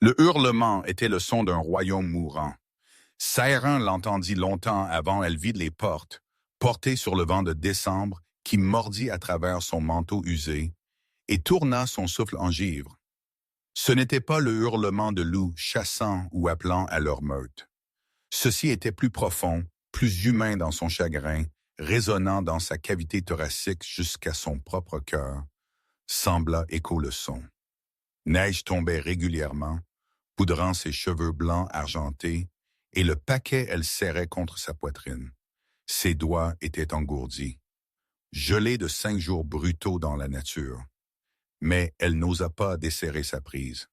Le hurlement était le son d'un royaume mourant. Saïrin l'entendit longtemps avant elle vide les portes, portée sur le vent de décembre qui mordit à travers son manteau usé et tourna son souffle en givre. Ce n'était pas le hurlement de loups chassant ou appelant à leur meute. Ceci était plus profond, plus humain dans son chagrin, résonnant dans sa cavité thoracique jusqu'à son propre cœur, sembla écho le son. Neige tombait régulièrement, poudrant ses cheveux blancs argentés, et le paquet elle serrait contre sa poitrine. Ses doigts étaient engourdis. Gelée de 5 jours brutaux dans la nature. Mais elle n'osa pas desserrer sa prise.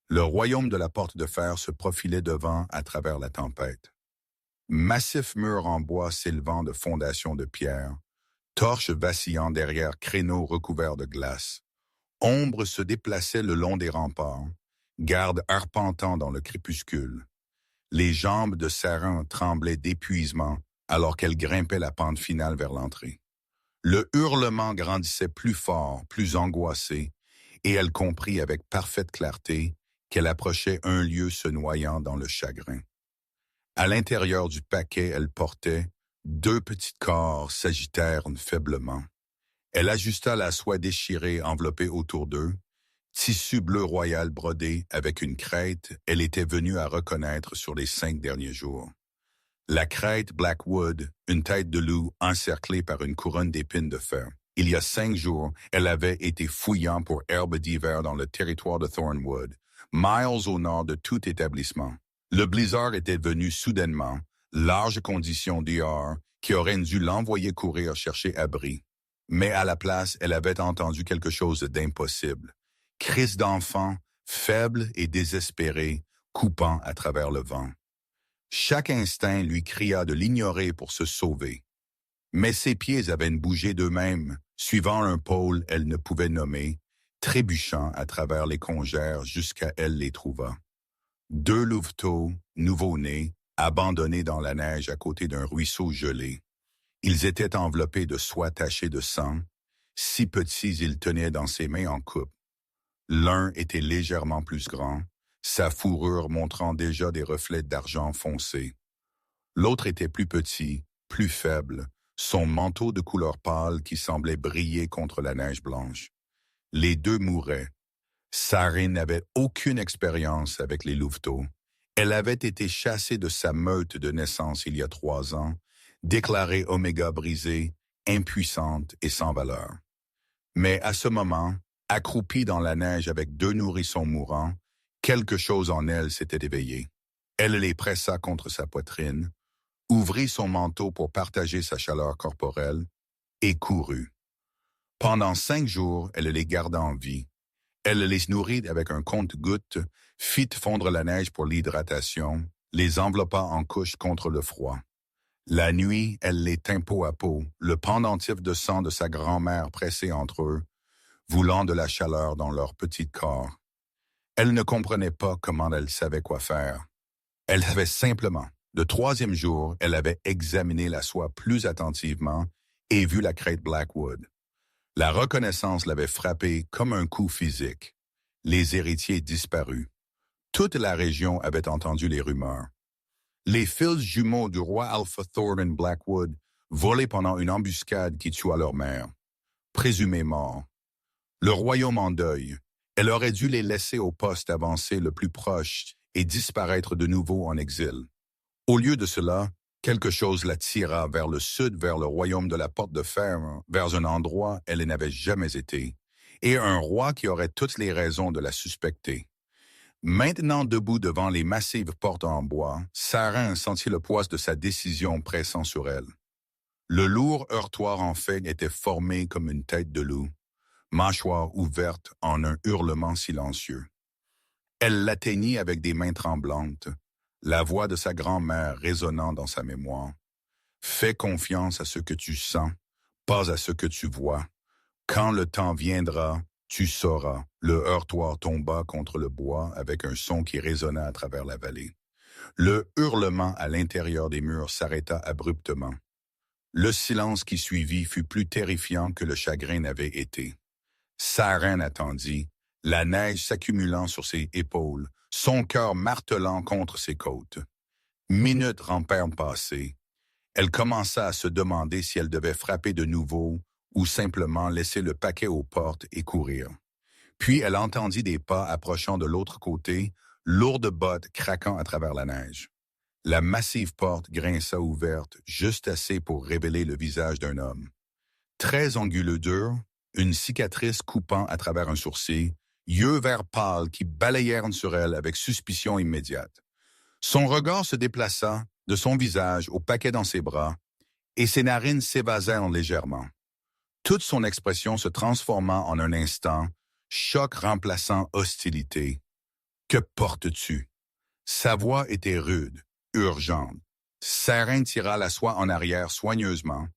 Le royaume de la porte de fer se profilait devant à travers la tempête. Massif mur en bois s'élevant de fondations de pierre, torches vacillant derrière créneaux recouverts de glace. Ombre se déplaçait le long des remparts, garde arpentant dans le crépuscule. Les jambes de Sarin tremblaient d'épuisement alors qu'elle grimpait la pente finale vers l'entrée. Le hurlement grandissait plus fort, plus angoissé, et elle comprit avec parfaite clarté qu'elle approchait un lieu se noyant dans le chagrin. À l'intérieur du paquet, elle portait 2 petits corps s'agitèrent faiblement. Elle ajusta la soie déchirée enveloppée autour d'eux, tissu bleu royal brodé avec une crête, elle était venue à reconnaître sur les 5 derniers jours. La crête Blackwood, une tête de loup encerclée par une couronne d'épines de fer. Il y a 5 jours, elle avait été fouillant pour herbes d'hiver dans le territoire de Thornwood, miles au nord de tout établissement. Le blizzard était venu soudainement, large condition d'hier, qui aurait dû l'envoyer courir chercher abri. Mais à la place, elle avait entendu quelque chose d'impossible. Cris d'enfant, faible et désespéré, coupant à travers le vent. Chaque instinct lui cria de l'ignorer pour se sauver. Mais ses pieds avaient bougé d'eux-mêmes, suivant un pôle elle ne pouvait nommer, trébuchant à travers les congères jusqu'à elle les trouva. 2 louveteaux, nouveau-nés, abandonnés dans la neige à côté d'un ruisseau gelé. Ils étaient enveloppés de soie tachée de sang, si petits ils tenaient dans ses mains en coupe. L'un était légèrement plus grand, sa fourrure montrant déjà des reflets d'argent foncé. L'autre était plus petit, plus faible, son manteau de couleur pâle qui semblait briller contre la neige blanche. Les 2 mouraient. Sarin n'avait aucune expérience avec les louveteaux. Elle avait été chassée de sa meute de naissance il y a 3 ans, déclarée oméga brisée, impuissante et sans valeur. Mais à ce moment, accroupie dans la neige avec 2 nourrissons mourants, quelque chose en elle s'était éveillé. Elle les pressa contre sa poitrine, ouvrit son manteau pour partager sa chaleur corporelle et courut. Pendant 5 jours, elle les garda en vie. Elle les nourrit avec un compte-gouttes, fit fondre la neige pour l'hydratation, les enveloppa en couches contre le froid. La nuit, elle les tint peau à peau, le pendentif de sang de sa grand-mère pressé entre eux, voulant de la chaleur dans leur petit corps. Elle ne comprenait pas comment elle savait quoi faire. Elle savait simplement. Le 3e jour, elle avait examiné la soie plus attentivement et vu la crête Blackwood. La reconnaissance l'avait frappée comme un coup physique. Les héritiers disparus. Toute la région avait entendu les rumeurs. Les fils jumeaux du roi Alpha Thornton Blackwood volaient pendant une embuscade qui tua leur mère. Présumés morts. Le royaume en deuil. Elle aurait dû les laisser au poste avancé le plus proche et disparaître de nouveau en exil. Au lieu de cela, quelque chose la tira vers le sud, vers le royaume de la porte de fer, vers un endroit où elle n'avait jamais été, et un roi qui aurait toutes les raisons de la suspecter. Maintenant debout devant les massives portes en bois, Sarin sentit le poids de sa décision pressant sur elle. Le lourd heurtoir en fait était formé comme une tête de loup, mâchoire ouverte en un hurlement silencieux. Elle l'atteignit avec des mains tremblantes, la voix de sa grand-mère résonnant dans sa mémoire. Fais confiance à ce que tu sens, pas à ce que tu vois. Quand le temps viendra, tu sauras. Le heurtoir tomba contre le bois avec un son qui résonna à travers la vallée. Le hurlement à l'intérieur des murs s'arrêta abruptement. Le silence qui suivit fut plus terrifiant que le chagrin n'avait été. Sarin attendit, la neige s'accumulant sur ses épaules, son cœur martelant contre ses côtes. Minutes rampèrent passées. Elle commença à se demander si elle devait frapper de nouveau ou simplement laisser le paquet aux portes et courir. Puis elle entendit des pas approchant de l'autre côté, lourdes bottes craquant à travers la neige. La massive porte grinça ouverte juste assez pour révéler le visage d'un homme. Très anguleux dur, une cicatrice coupant à travers un sourcil, yeux verts pâles qui balayèrent sur elle avec suspicion immédiate. Son regard se déplaça de son visage au paquet dans ses bras, et ses narines s'évasèrent légèrement. Toute son expression se transforma en un instant, choc remplaçant hostilité. « Que portes-tu? » Sa voix était rude, urgente. Sarin tira la soie en arrière soigneusement,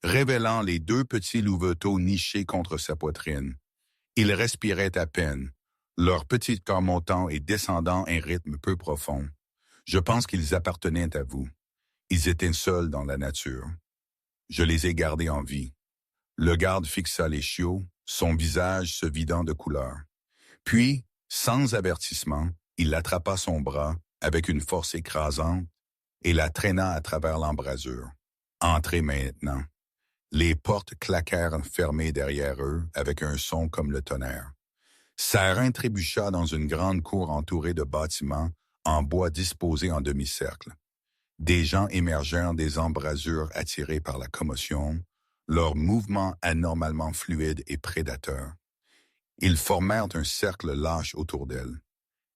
révélant les deux petits louveteaux nichés contre sa poitrine. Ils respiraient à peine, leur petit corps montant et descendant un rythme peu profond. Je pense qu'ils appartenaient à vous. Ils étaient seuls dans la nature. Je les ai gardés en vie. Le garde fixa les chiots, son visage se vidant de couleur. Puis, sans avertissement, il attrapa son bras avec une force écrasante et la traîna à travers l'embrasure. Entrez maintenant. Les portes claquèrent fermées derrière eux avec un son comme le tonnerre. Sarin trébucha dans une grande cour entourée de bâtiments en bois disposés en demi-cercle. Des gens émergèrent des embrasures attirés par la commotion, leurs mouvements anormalement fluides et prédateurs. Ils formèrent un cercle lâche autour d'elle,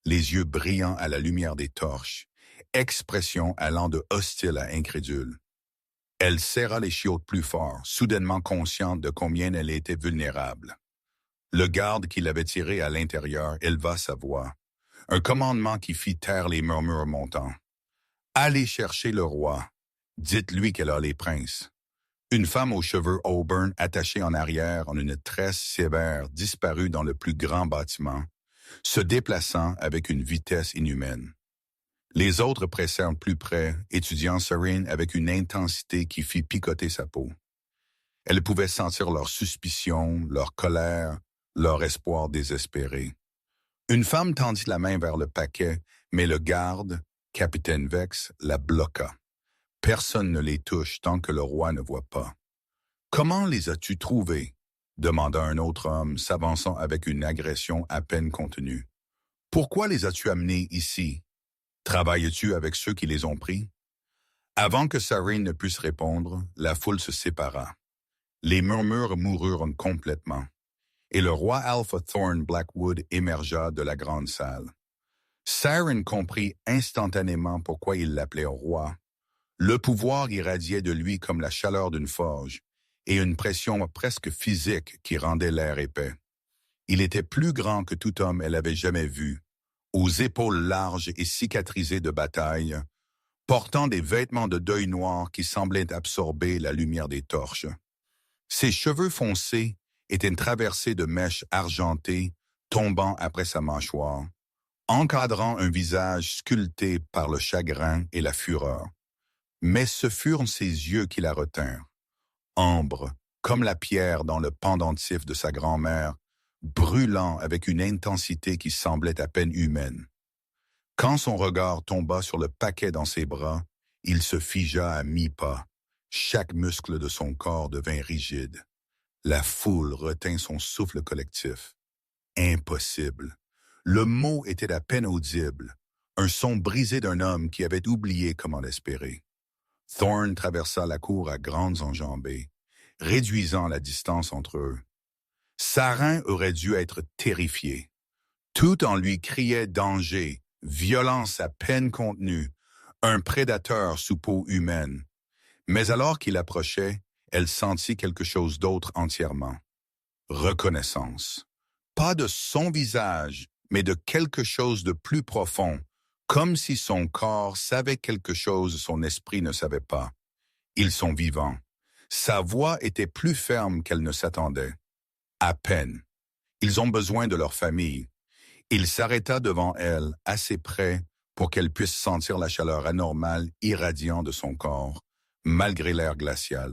les yeux brillants à la lumière des torches, expression allant de hostile à incrédule. Elle serra les chiots plus fort, soudainement consciente de combien elle était vulnérable. Le garde qui l'avait tirée à l'intérieur éleva sa voix, un commandement qui fit taire les murmures montants. « Allez chercher le roi. Dites-lui qu'elle a les princes. » Une femme aux cheveux auburn attachés en arrière en une tresse sévère disparut dans le plus grand bâtiment, se déplaçant avec une vitesse inhumaine. Les autres pressèrent plus près, étudiant Sarin avec une intensité qui fit picoter sa peau. Elle pouvait sentir leur suspicion, leur colère, leur espoir désespéré. Une femme tendit la main vers le paquet, mais le garde, capitaine Vex, la bloqua. Personne ne les touche tant que le roi ne voit pas. « Comment les as-tu trouvés? » demanda un autre homme, s'avançant avec une agression à peine contenue. « Pourquoi les as-tu amenés ici? Travailles-tu avec ceux qui les ont pris? » Avant que Sarin ne puisse répondre, la foule se sépara. Les murmures moururent complètement, et le roi Alpha Thorn Blackwood émergea de la grande salle. Sarin comprit instantanément pourquoi il l'appelait roi. Le pouvoir irradiait de lui comme la chaleur d'une forge, et une pression presque physique qui rendait l'air épais. Il était plus grand que tout homme elle avait jamais vu, aux épaules larges et cicatrisées de bataille, portant des vêtements de deuil noir qui semblaient absorber la lumière des torches. Ses cheveux foncés étaient traversés de mèches argentées tombant après sa mâchoire, encadrant un visage sculpté par le chagrin et la fureur. Mais ce furent ses yeux qui la retinrent, ambre, comme la pierre dans le pendentif de sa grand-mère, brûlant avec une intensité qui semblait à peine humaine. Quand son regard tomba sur le paquet dans ses bras, il se figea à mi-pas. Chaque muscle de son corps devint rigide. La foule retint son souffle collectif. Impossible. Le mot était à peine audible, un son brisé d'un homme qui avait oublié comment l'espérer. Thorn traversa la cour à grandes enjambées, réduisant la distance entre eux. Sarin aurait dû être terrifié. Tout en lui criait danger, violence à peine contenue, un prédateur sous peau humaine. Mais alors qu'il approchait, elle sentit quelque chose d'autre entièrement. Reconnaissance. Pas de son visage, mais de quelque chose de plus profond, comme si son corps savait quelque chose son esprit ne savait pas. Ils sont vivants. Sa voix était plus ferme qu'elle ne s'attendait. À peine. Ils ont besoin de leur famille. Il s'arrêta devant elle, assez près pour qu'elle puisse sentir la chaleur anormale irradiant de son corps, malgré l'air glacial.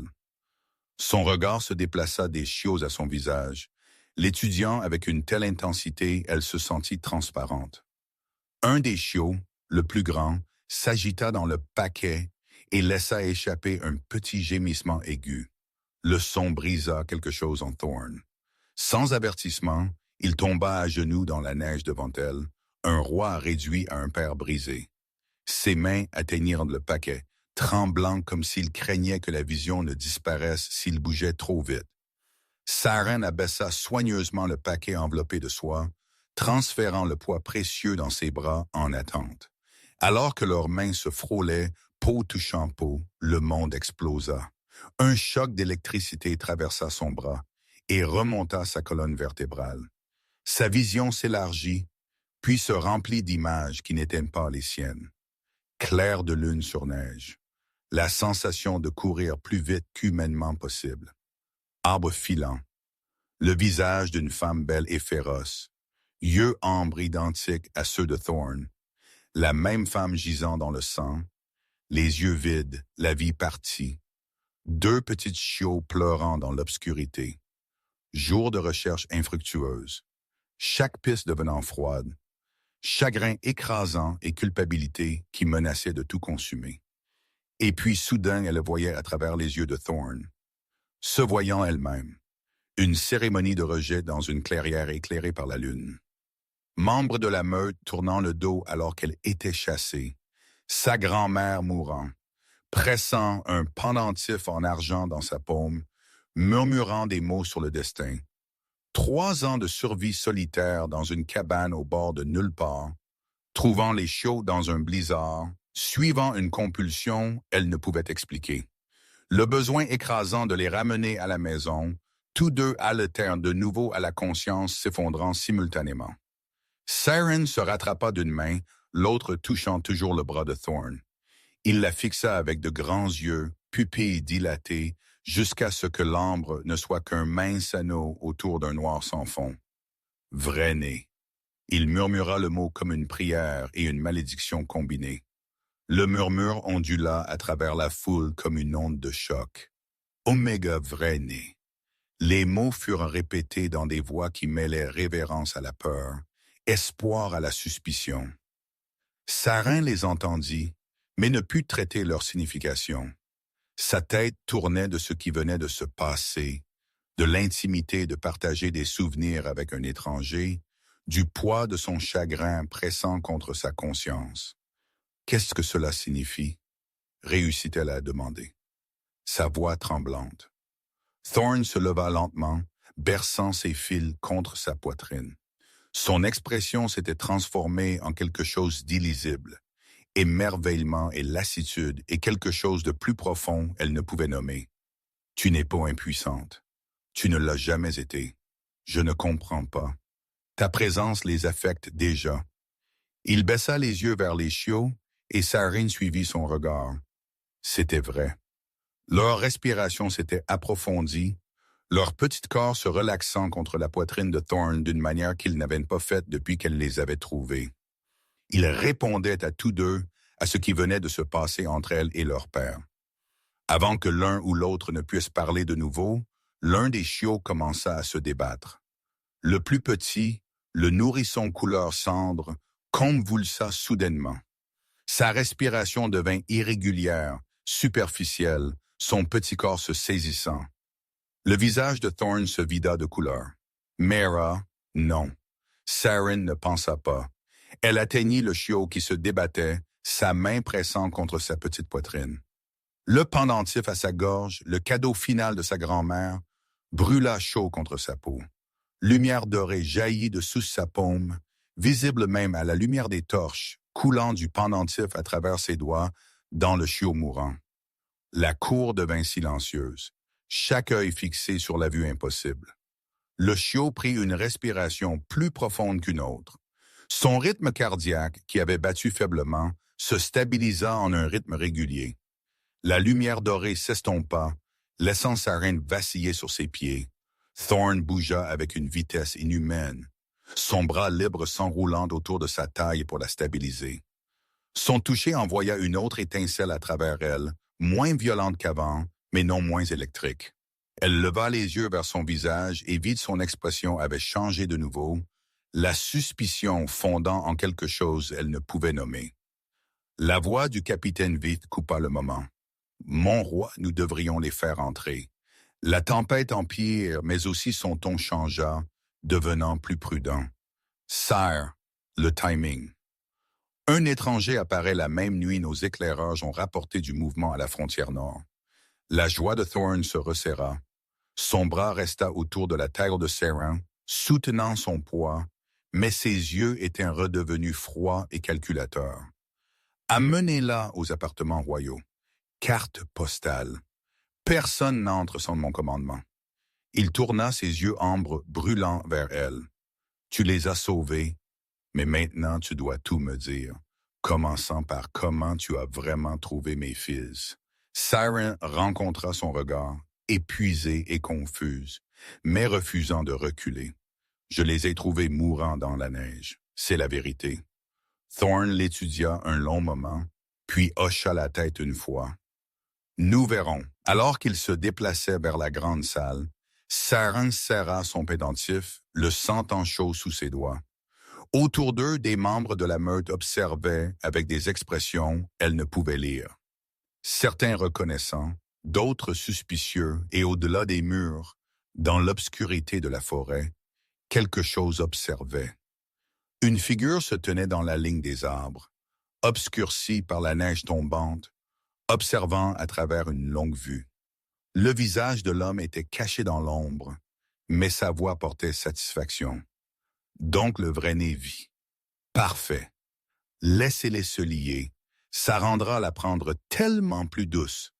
Son regard se déplaça des chiots à son visage. L'étudiant avec une telle intensité, elle se sentit transparente. Un des chiots, le plus grand, s'agita dans le paquet et laissa échapper un petit gémissement aigu. Le son brisa quelque chose en Thorn. Sans avertissement, il tomba à genoux dans la neige devant elle, un roi réduit à un père brisé. Ses mains atteignirent le paquet, tremblant comme s'il craignait que la vision ne disparaisse s'il bougeait trop vite. Saren abaissa soigneusement le paquet enveloppé de soie, transférant le poids précieux dans ses bras en attente. Alors que leurs mains se frôlaient, peau touchant peau, le monde explosa. Un choc d'électricité traversa son bras et remonta sa colonne vertébrale. Sa vision s'élargit, puis se remplit d'images qui n'étaient pas les siennes. Clair de lune sur neige, la sensation de courir plus vite qu'humainement possible. Arbre filant, le visage d'une femme belle et féroce, yeux ambre identiques à ceux de Thorn, la même femme gisant dans le sang, les yeux vides, la vie partie, deux petites chiots pleurant dans l'obscurité. Jour de recherche infructueuse, chaque piste devenant froide, chagrin écrasant et culpabilité qui menaçaient de tout consumer. Et puis soudain, elle le voyait à travers les yeux de Thorn, se voyant elle-même. Une cérémonie de rejet dans une clairière éclairée par la lune. Membre de la meute tournant le dos alors qu'elle était chassée, sa grand-mère mourant, pressant un pendentif en argent dans sa paume, murmurant des mots sur le destin. 3 ans de survie solitaire dans une cabane au bord de nulle part, trouvant les chiots dans un blizzard, suivant une compulsion, elle ne pouvait expliquer. Le besoin écrasant de les ramener à la maison, tous deux haletèrent de nouveau à la conscience s'effondrant simultanément. Saren se rattrapa d'une main, l'autre touchant toujours le bras de Thorn. Il la fixa avec de grands yeux, pupilles dilatées, jusqu'à ce que l'ambre ne soit qu'un mince anneau autour d'un noir sans fond. Vrai nez. Il murmura le mot comme une prière et une malédiction combinée. Le murmure ondula à travers la foule comme une onde de choc. Oméga vrai nez. Les mots furent répétés dans des voix qui mêlaient révérence à la peur, espoir à la suspicion. Saren les entendit, mais ne put traiter leur signification. Sa tête tournait de ce qui venait de se passer, de l'intimité de partager des souvenirs avec un étranger, du poids de son chagrin pressant contre sa conscience. Qu'est-ce que cela signifie? Réussit-elle à demander. Sa voix tremblante. Thorn se leva lentement, berçant ses fils contre sa poitrine. Son expression s'était transformée en quelque chose d'illisible. Émerveillement et lassitude et quelque chose de plus profond, elle ne pouvait nommer. Tu n'es pas impuissante. Tu ne l'as jamais été. Je ne comprends pas. Ta présence les affecte déjà. Il baissa les yeux vers les chiots et Saren suivit son regard. C'était vrai. Leur respiration s'était approfondie, leur petit corps se relaxant contre la poitrine de Thorn d'une manière qu'ils n'avaient pas faite depuis qu'elle les avait trouvés. Ils répondaient à tous deux à ce qui venait de se passer entre elle et leur père. Avant que l'un ou l'autre ne puisse parler de nouveau, l'un des chiots commença à se débattre. Le plus petit, le nourrisson couleur cendre, convulsa soudainement. Sa respiration devint irrégulière, superficielle, son petit corps se saisissant. Le visage de Thorn se vida de couleur. Mera, non. Saren ne pensa pas. Elle atteignit le chiot qui se débattait, sa main pressant contre sa petite poitrine. Le pendentif à sa gorge, le cadeau final de sa grand-mère, brûla chaud contre sa peau. Lumière dorée jaillit de sous sa paume, visible même à la lumière des torches, coulant du pendentif à travers ses doigts dans le chiot mourant. La cour devint silencieuse, chaque œil fixé sur la vue impossible. Le chiot prit une respiration plus profonde qu'une autre. Son rythme cardiaque, qui avait battu faiblement, se stabilisa en un rythme régulier. La lumière dorée s'estompa, laissant Saren vaciller sur ses pieds. Thorn bougea avec une vitesse inhumaine, son bras libre s'enroulant autour de sa taille pour la stabiliser. Son toucher envoya une autre étincelle à travers elle, moins violente qu'avant, mais non moins électrique. Elle leva les yeux vers son visage et vit son expression avait changé de nouveau, la suspicion fondant en quelque chose elle ne pouvait nommer. La voix du capitaine Vite coupa le moment. Mon roi, nous devrions les faire entrer. La tempête empire, mais aussi son ton changea, devenant plus prudent. Sire, le timing. Un étranger apparaît la même nuit, nos éclairages ont rapporté du mouvement à la frontière nord. La joie de Thorne se resserra. Son bras resta autour de la tête de Saren, soutenant son poids, mais ses yeux étaient redevenus froids et calculateurs. Amenez-la aux appartements royaux. Carte postale. Personne n'entre sans mon commandement. Il tourna ses yeux ambres brûlants vers elle. Tu les as sauvés, mais maintenant tu dois tout me dire, commençant par comment tu as vraiment trouvé mes fils. Saren rencontra son regard, épuisée et confuse, mais refusant de reculer. Je les ai trouvés mourants dans la neige, c'est la vérité. Thorne l'étudia un long moment, puis hocha la tête une fois. Nous verrons. Alors qu'il se déplaçait vers la grande salle, Saren serra son pendentif, le sentant chaud sous ses doigts. Autour d'eux, des membres de la meute observaient avec des expressions elles ne pouvaient lire. Certains reconnaissants, d'autres suspicieux, et au-delà des murs, dans l'obscurité de la forêt, quelque chose observait. Une figure se tenait dans la ligne des arbres, obscurcie par la neige tombante, observant à travers une longue vue. Le visage de l'homme était caché dans l'ombre, mais sa voix portait satisfaction. Donc le vrai-né vit. Parfait. Laissez-les se lier. Ça rendra la prendre tellement plus douce.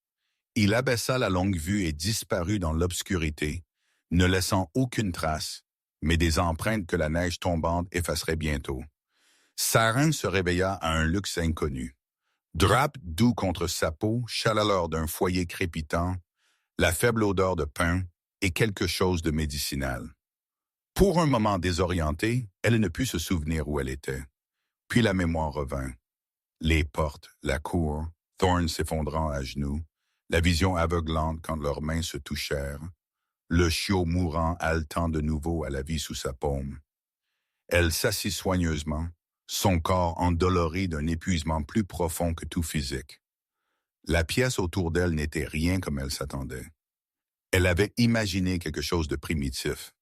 Il abaissa la longue vue et disparut dans l'obscurité, ne laissant aucune trace, mais des empreintes que la neige tombante effacerait bientôt. Saren se réveilla à un luxe inconnu. Drap doux contre sa peau, chaleur d'un foyer crépitant, la faible odeur de pain et quelque chose de médicinal. Pour un moment désorientée, elle ne put se souvenir où elle était. Puis la mémoire revint. Les portes, la cour, Thorne s'effondrant à genoux, la vision aveuglante quand leurs mains se touchèrent, le chiot mourant haletant de nouveau à la vie sous sa paume. Elle s'assit soigneusement, son corps endolori d'un épuisement plus profond que tout physique. La pièce autour d'elle n'était rien comme elle s'attendait. Elle avait imaginé quelque chose de primitif,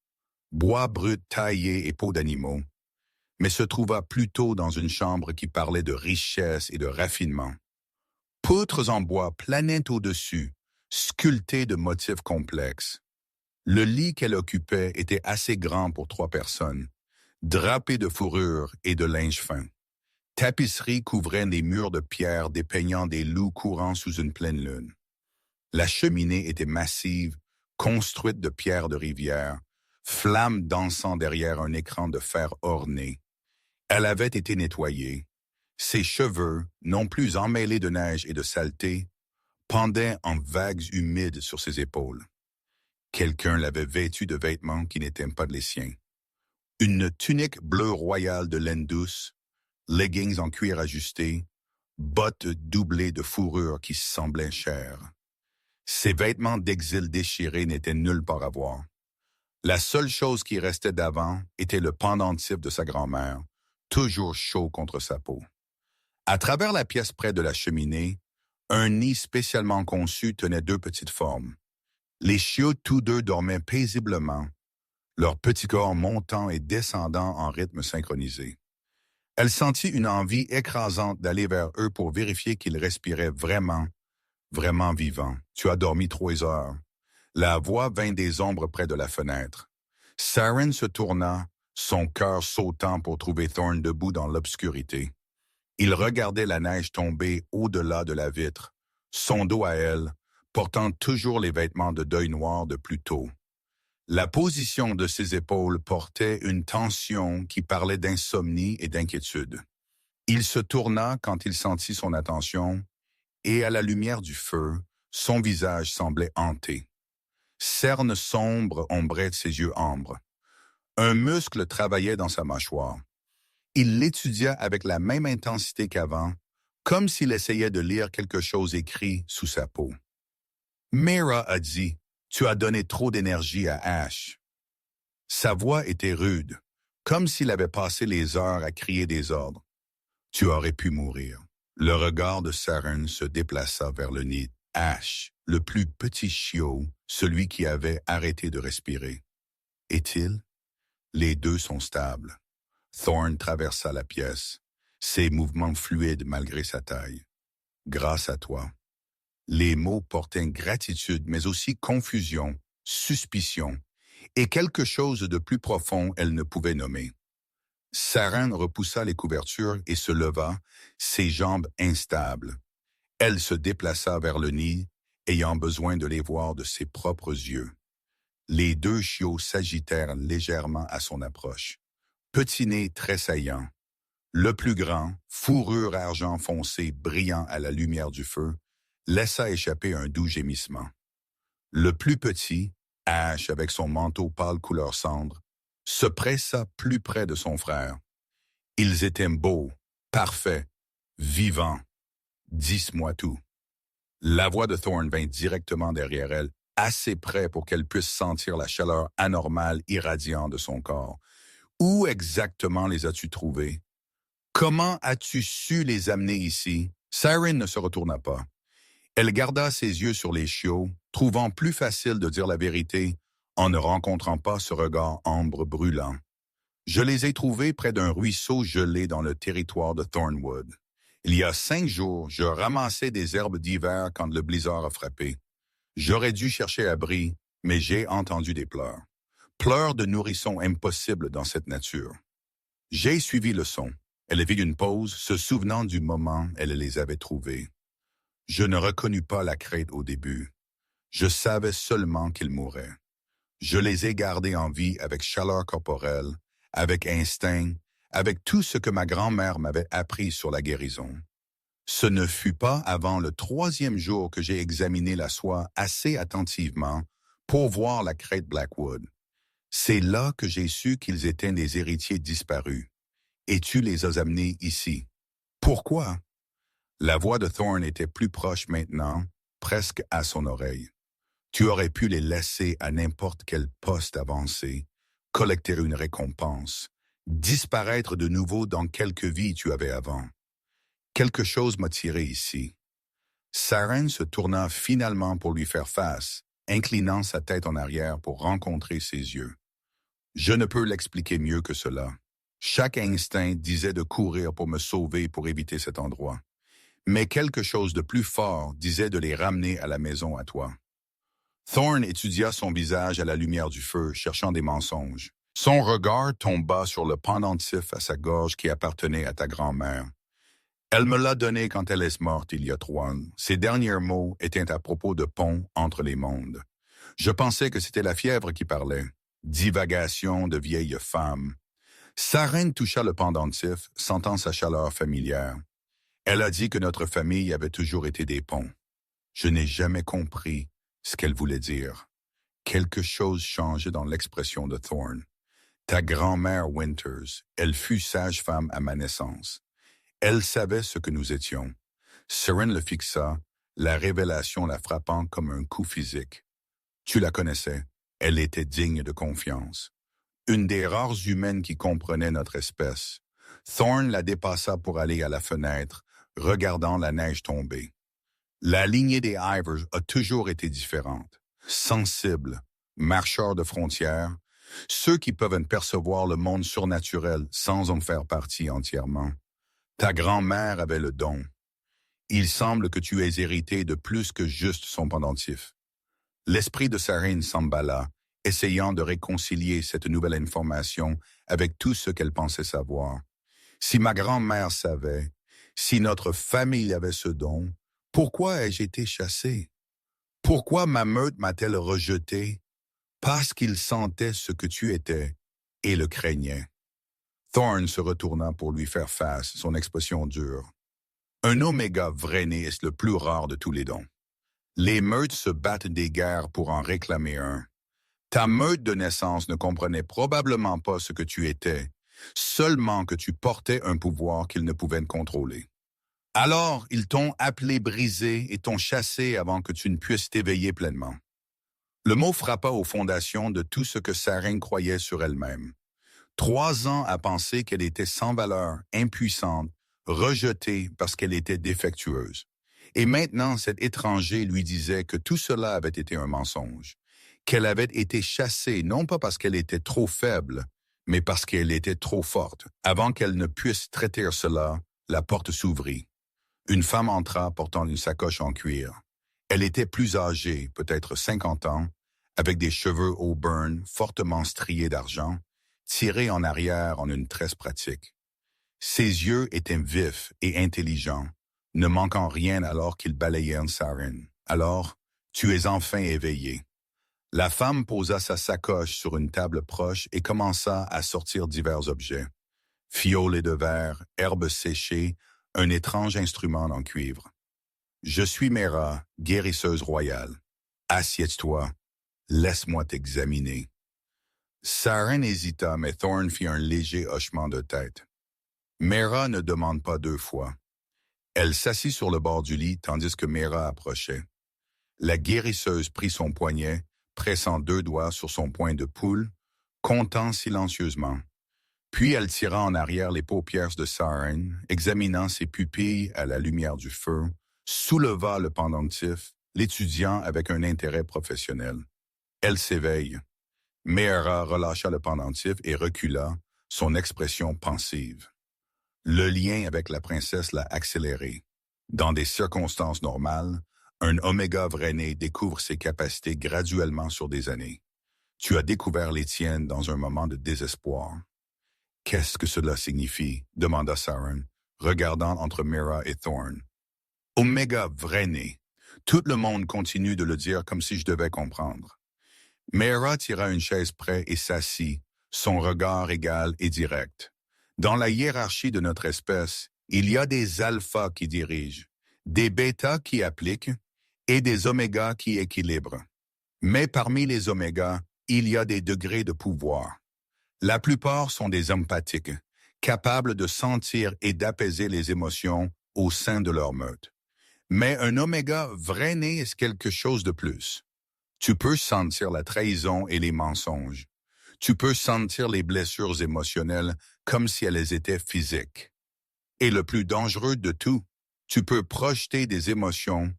bois brut taillé et peau d'animaux, mais se trouva plutôt dans une chambre qui parlait de richesse et de raffinement. Poutres en bois planaient au-dessus, sculptées de motifs complexes. Le lit qu'elle occupait était assez grand pour 3 personnes, drapé de fourrure et de linge fin. Tapisseries couvraient les murs de pierre dépeignant des loups courant sous une pleine lune. La cheminée était massive, construite de pierres de rivière, flamme dansant derrière un écran de fer orné. Elle avait été nettoyée. Ses cheveux, non plus emmêlés de neige et de saleté, pendaient en vagues humides sur ses épaules. Quelqu'un l'avait vêtue de vêtements qui n'étaient pas les siens. Une tunique bleue royale de laine douce, leggings en cuir ajusté, bottes doublées de fourrure qui semblaient chères. Ses vêtements d'exil déchirés n'étaient nulle part à voir. La seule chose qui restait d'avant était le pendentif de sa grand-mère, toujours chaud contre sa peau. À travers la pièce près de la cheminée, un nid spécialement conçu tenait 2 petites formes. Les chiots tous deux dormaient paisiblement, leurs petits corps montant et descendant en rythme synchronisé. Elle sentit une envie écrasante d'aller vers eux pour vérifier qu'ils respiraient vraiment, vraiment vivants. Tu as dormi 3 heures. La voix vint des ombres près de la fenêtre. Saren se tourna, son cœur sautant pour trouver Thorne debout dans l'obscurité. Il regardait la neige tomber au-delà de la vitre, son dos à elle, portant toujours les vêtements de deuil noir de plus tôt. La position de ses épaules portait une tension qui parlait d'insomnie et d'inquiétude. Il se tourna quand il sentit son attention, et à la lumière du feu, son visage semblait hanté. Cernes sombres ombraient ses yeux ambres. Un muscle travaillait dans sa mâchoire. Il l'étudia avec la même intensité qu'avant, comme s'il essayait de lire quelque chose écrit sous sa peau. Mera a dit, « Tu as donné trop d'énergie à Ash. » Sa voix était rude, comme s'il avait passé les heures à crier des ordres. Tu aurais pu mourir. Le regard de Saren se déplaça vers le nid. Ash, le plus petit chiot, celui qui avait arrêté de respirer. Est-il? Les deux sont stables. Thorn traversa la pièce, ses mouvements fluides malgré sa taille. Grâce à toi. Les mots portaient gratitude, mais aussi confusion, suspicion, et quelque chose de plus profond elle ne pouvait nommer. Saren repoussa les couvertures et se leva, ses jambes instables. Elle se déplaça vers le nid, ayant besoin de les voir de ses propres yeux. Les deux chiots s'agitèrent légèrement à son approche. Petit nez tressaillant. Le plus grand, fourrure argent foncé brillant à la lumière du feu, laissa échapper un doux gémissement. Le plus petit, Ash avec son manteau pâle couleur cendre, se pressa plus près de son frère. Ils étaient beaux, parfaits, vivants. Dis-moi tout. La voix de Thorn vint directement derrière elle, assez près pour qu'elle puisse sentir la chaleur anormale irradiant de son corps. Où exactement les as-tu trouvés? Comment as-tu su les amener ici? Saren ne se retourna pas. Elle garda ses yeux sur les chiots, trouvant plus facile de dire la vérité en ne rencontrant pas ce regard ambre brûlant. Je les ai trouvés près d'un ruisseau gelé dans le territoire de Thornwood. Il y a 5 jours, je ramassais des herbes d'hiver quand le blizzard a frappé. J'aurais dû chercher abri, mais j'ai entendu des pleurs. Pleurs de nourrissons impossibles dans cette nature. J'ai suivi le son. Elle fit une pause, se souvenant du moment où elle les avait trouvés. Je ne reconnus pas la crête au début. Je savais seulement qu'ils mouraient. Je les ai gardés en vie avec chaleur corporelle, avec instinct, avec tout ce que ma grand-mère m'avait appris sur la guérison. Ce ne fut pas avant le 3e jour que j'ai examiné la soie assez attentivement pour voir la crête Blackwood. C'est là que j'ai su qu'ils étaient des héritiers disparus. Et tu les as amenés ici. Pourquoi? La voix de Thorn était plus proche maintenant, presque à son oreille. Tu aurais pu les laisser à n'importe quel poste avancé, collecter une récompense, disparaître de nouveau dans quelque vie tu avais avant. Quelque chose m'a tiré ici. Saren se tourna finalement pour lui faire face, inclinant sa tête en arrière pour rencontrer ses yeux. Je ne peux l'expliquer mieux que cela. Chaque instinct disait de courir pour me sauver pour éviter cet endroit. Mais quelque chose de plus fort disait de les ramener à la maison à toi. Thorn étudia son visage à la lumière du feu, cherchant des mensonges. Son regard tomba sur le pendentif à sa gorge qui appartenait à ta grand-mère. Elle me l'a donné quand elle est morte il y a 3 ans. Ses derniers mots étaient à propos de pont entre les mondes. Je pensais que c'était la fièvre qui parlait. Divagation de vieille femme. Saren toucha le pendentif, sentant sa chaleur familière. Elle a dit que notre famille avait toujours été des ponts. Je n'ai jamais compris ce qu'elle voulait dire. Quelque chose changeait dans l'expression de Thorn. Ta grand-mère Winters, elle fut sage-femme à ma naissance. Elle savait ce que nous étions. Saren le fixa, la révélation la frappant comme un coup physique. Tu la connaissais, elle était digne de confiance. Une des rares humaines qui comprenait notre espèce. Thorn la dépassa pour aller à la fenêtre, regardant la neige tomber. La lignée des Ivers a toujours été différente. Sensible, marcheurs de frontières, ceux qui peuvent percevoir le monde surnaturel sans en faire partie entièrement. Ta grand-mère avait le don. Il semble que tu aies hérité de plus que juste son pendentif. L'esprit de Saren s'emballa, essayant de réconcilier cette nouvelle information avec tout ce qu'elle pensait savoir. Si ma grand-mère savait, si notre famille avait ce don, pourquoi ai-je été chassé? Pourquoi ma meute m'a-t-elle rejeté? Parce qu'il sentait ce que tu étais et le craignait. Thorn se retourna pour lui faire face, son expression dure. Un oméga vrai-né est le plus rare de tous les dons. Les meutes se battent des guerres pour en réclamer un. Ta meute de naissance ne comprenait probablement pas ce que tu étais, seulement que tu portais un pouvoir qu'ils ne pouvaient contrôler. Alors, ils t'ont appelé brisé et t'ont chassé avant que tu ne puisses t'éveiller pleinement. Le mot frappa aux fondations de tout ce que Saren croyait sur elle-même. 3 ans à penser qu'elle était sans valeur, impuissante, rejetée parce qu'elle était défectueuse. Et maintenant, cet étranger lui disait que tout cela avait été un mensonge, qu'elle avait été chassée non pas parce qu'elle était trop faible, mais parce qu'elle était trop forte. Avant qu'elle ne puisse traiter cela, la porte s'ouvrit. Une femme entra portant une sacoche en cuir. Elle était plus âgée, peut-être 50 ans, avec des cheveux auburn fortement striés d'argent, tirés en arrière en une tresse pratique. Ses yeux étaient vifs et intelligents, ne manquant rien alors qu'il balayait Saren. Alors, tu es enfin éveillé. La femme posa sa sacoche sur une table proche et commença à sortir divers objets. Fiolets de verre, herbes séchées, un étrange instrument en cuivre. Je suis Mera, guérisseuse royale. Assieds-toi, laisse-moi t'examiner. Saren hésita, mais Thorn fit un léger hochement de tête. Mera ne demande pas 2 fois. Elle s'assit sur le bord du lit tandis que Mera approchait. La guérisseuse prit son poignet, pressant 2 doigts sur son poing de poule, comptant silencieusement. Puis elle tira en arrière les paupières de Saren, examinant ses pupilles à la lumière du feu, souleva le pendentif, l'étudiant avec un intérêt professionnel. Elle s'éveille. Mera relâcha le pendentif et recula, son expression pensive. Le lien avec la princesse l'a accéléré. Dans des circonstances normales, un oméga vrai-né découvre ses capacités graduellement sur des années. Tu as découvert les tiennes dans un moment de désespoir. Qu'est-ce que cela signifie? Demanda Saren, regardant entre Mera et Thorn. Oméga vrai-né. Tout le monde continue de le dire comme si je devais comprendre. Mera tira une chaise près et s'assit, son regard égal et direct. Dans la hiérarchie de notre espèce, il y a des alphas qui dirigent, des bêtas qui appliquent et des omégas qui équilibrent. Mais parmi les omégas, il y a des degrés de pouvoir. La plupart sont des empathiques, capables de sentir et d'apaiser les émotions au sein de leur meute. Mais un oméga vrai-né est quelque chose de plus. Tu peux sentir la trahison et les mensonges. Tu peux sentir les blessures émotionnelles comme si elles étaient physiques. Et le plus dangereux de tout, tu peux projeter des émotions,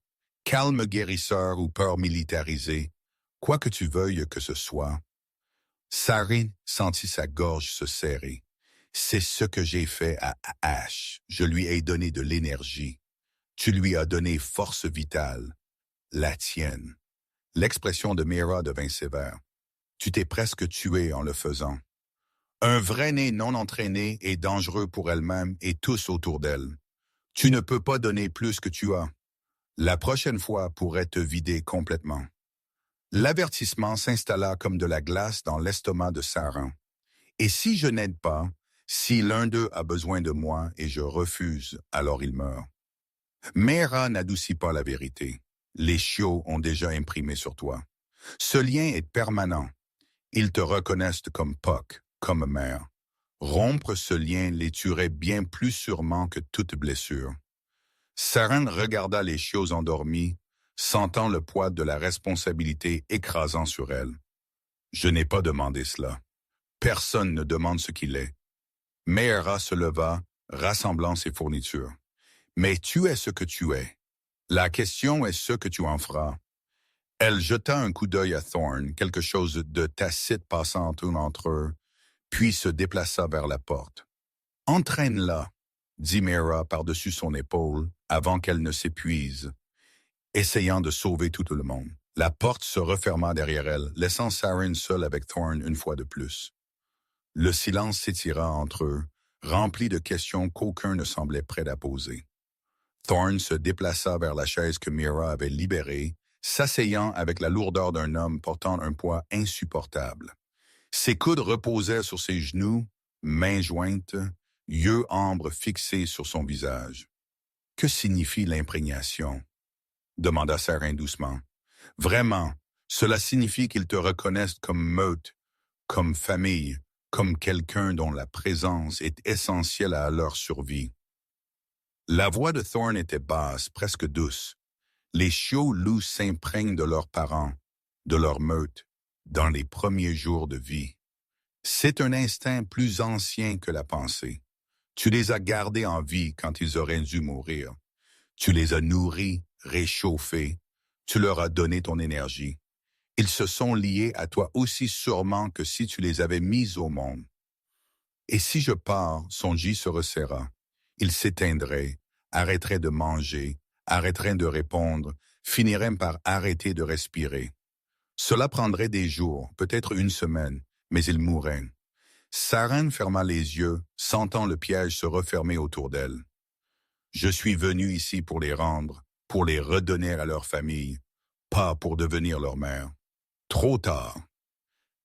calme guérisseur ou peur militarisée, quoi que tu veuilles que ce soit. Saren sentit sa gorge se serrer. C'est ce que j'ai fait à Ash. Je lui ai donné de l'énergie. Tu lui as donné force vitale, la tienne. L'expression de Mera devint sévère. Tu t'es presque tué en le faisant. Un vrai-né non entraîné est dangereux pour elle-même et tous autour d'elle. Tu ne peux pas donner plus que tu as. La prochaine fois pourrait te vider complètement. L'avertissement s'installa comme de la glace dans l'estomac de Saren. Et si je n'aide pas, si l'un d'eux a besoin de moi et je refuse, alors il meurt. Mera n'adoucit pas la vérité. Les chiots ont déjà imprimé sur toi. Ce lien est permanent. Ils te reconnaissent comme Puck, comme mère. Rompre ce lien les tuerait bien plus sûrement que toute blessure. Saren regarda les chiots endormis, sentant le poids de la responsabilité écrasant sur elle. Je n'ai pas demandé cela. Personne ne demande ce qu'il est. Mera se leva, rassemblant ses fournitures. Mais tu es ce que tu es. La question est ce que tu en feras. Elle jeta un coup d'œil à Thorn, quelque chose de tacite passant entre eux, puis se déplaça vers la porte. « Entraîne-la », dit Mera par-dessus son épaule, avant qu'elle ne s'épuise, essayant de sauver tout le monde. La porte se referma derrière elle, laissant Saren seule avec Thorn une fois de plus. Le silence s'étira entre eux, rempli de questions qu'aucun ne semblait prêt à poser. Thorn se déplaça vers la chaise que Mera avait libérée, s'asseyant avec la lourdeur d'un homme portant un poids insupportable. Ses coudes reposaient sur ses genoux, mains jointes, yeux ambre fixés sur son visage. « Que signifie l'imprégnation » demanda Saren doucement. « Vraiment, cela signifie qu'ils te reconnaissent comme meute, comme famille, comme quelqu'un dont la présence est essentielle à leur survie. » La voix de Thorn était basse, presque douce. Les chiots loups s'imprègnent de leurs parents, de leur meute, dans les premiers jours de vie. C'est un instinct plus ancien que la pensée. Tu les as gardés en vie quand ils auraient dû mourir. Tu les as nourris, réchauffés. Tu leur as donné ton énergie. Ils se sont liés à toi aussi sûrement que si tu les avais mis au monde. Et si je pars, son gîte se resserra. Il s'éteindrait, arrêterait de manger, arrêterait de répondre, finirait par arrêter de respirer. Cela prendrait des jours, peut-être une semaine, mais il mourrait. Saren ferma les yeux, sentant le piège se refermer autour d'elle. Je suis venu ici pour les rendre, pour les redonner à leur famille, pas pour devenir leur mère. Trop tard.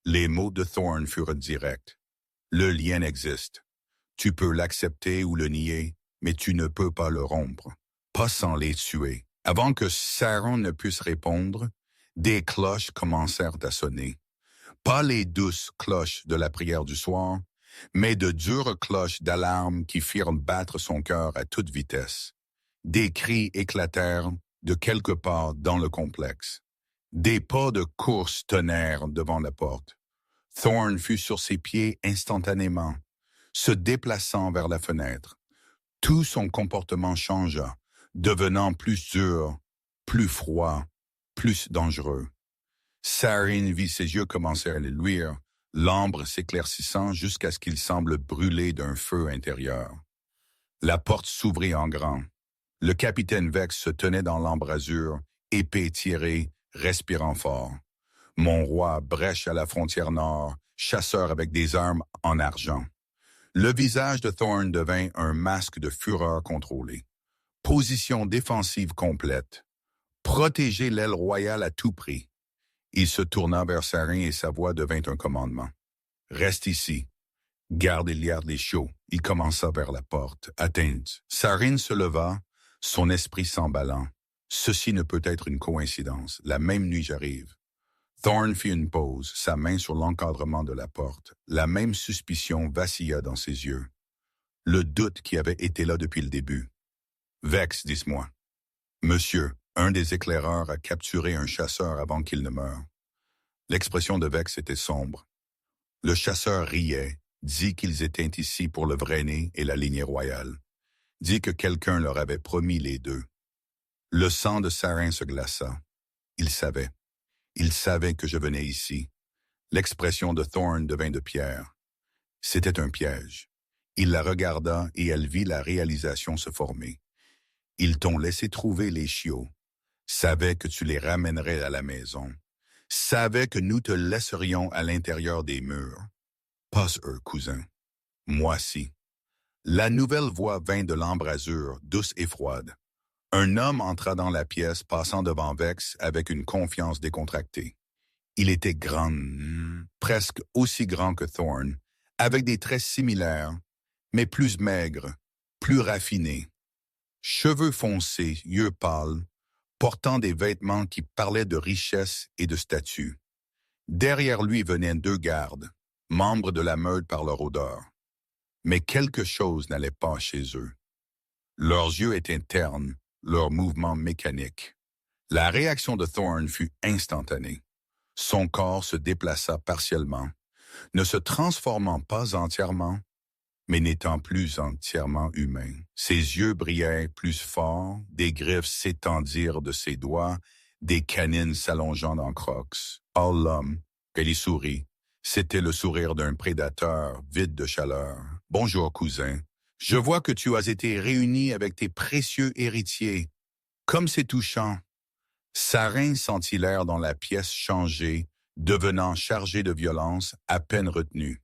Les mots de Thorne furent directs. Le lien existe. Tu peux l'accepter ou le nier, mais tu ne peux pas le rompre. Pas sans les tuer. Avant que Saron ne puisse répondre, des cloches commencèrent à sonner. Pas les douces cloches de la prière du soir, mais de dures cloches d'alarme qui firent battre son cœur à toute vitesse. Des cris éclatèrent de quelque part dans le complexe. Des pas de course tonnèrent devant la porte. Thorne fut sur ses pieds instantanément, se déplaçant vers la fenêtre. Tout son comportement changea, devenant plus dur, plus froid, plus dangereux. Sarine vit ses yeux commencer à luire, l'ambre s'éclaircissant jusqu'à ce qu'il semble brûler d'un feu intérieur. La porte s'ouvrit en grand. Le capitaine Vex se tenait dans l'embrasure, épée tirée, respirant fort. Mon roi, brèche à la frontière nord, chasseur avec des armes en argent. Le visage de Thorne devint un masque de fureur contrôlée. Position défensive complète. Protéger l'aile royale à tout prix. Il se tourna vers Sarin et sa voix devint un commandement. « Reste ici. Garde les chiots. » Il commença vers la porte, atteinte. Sarin se leva, son esprit s'emballant. Ceci ne peut être une coïncidence. La même nuit j'arrive. Thorne fit une pause, sa main sur l'encadrement de la porte. La même suspicion vacilla dans ses yeux. Le doute qui avait été là depuis le début. « Vex, dis-moi. »« Monsieur, un des éclaireurs a capturé un chasseur avant qu'il ne meure. » L'expression de Vex était sombre. Le chasseur riait, dit qu'ils étaient ici pour le Vraine et la lignée royale. Dit que quelqu'un leur avait promis les deux. Le sang de Sarin se glaça. Il savait. Il savait que je venais ici. L'expression de Thorne devint de pierre. C'était un piège. Il la regarda et elle vit la réalisation se former. Ils t'ont laissé trouver les chiots. Savait que tu les ramènerais à la maison. Savait que nous te laisserions à l'intérieur des murs. Pas eux, cousin. Moi si. La nouvelle voix vint de l'embrasure, douce et froide. Un homme entra dans la pièce, passant devant Vex avec une confiance décontractée. Il était grand, presque aussi grand que Thorne, avec des traits similaires, mais plus maigres, plus raffinés. Cheveux foncés, yeux pâles, portant des vêtements qui parlaient de richesse et de statut. Derrière lui venaient deux gardes, membres de la meute par leur odeur. Mais quelque chose n'allait pas chez eux. Leurs yeux étaient ternes, leurs mouvements mécaniques. La réaction de Thorne fut instantanée. Son corps se déplaça partiellement, ne se transformant pas entièrement, mais n'étant plus entièrement humain. Ses yeux brillaient plus fort, des griffes s'étendirent de ses doigts, des canines s'allongeant dans Crocs. Oh l'homme, qu'elle y sourit. C'était le sourire d'un prédateur, vide de chaleur. « Bonjour, cousin. Je vois que tu as été réuni avec tes précieux héritiers. Comme c'est touchant. » Sarin sentit l'air dans la pièce changer, devenant chargé de violence, à peine retenue.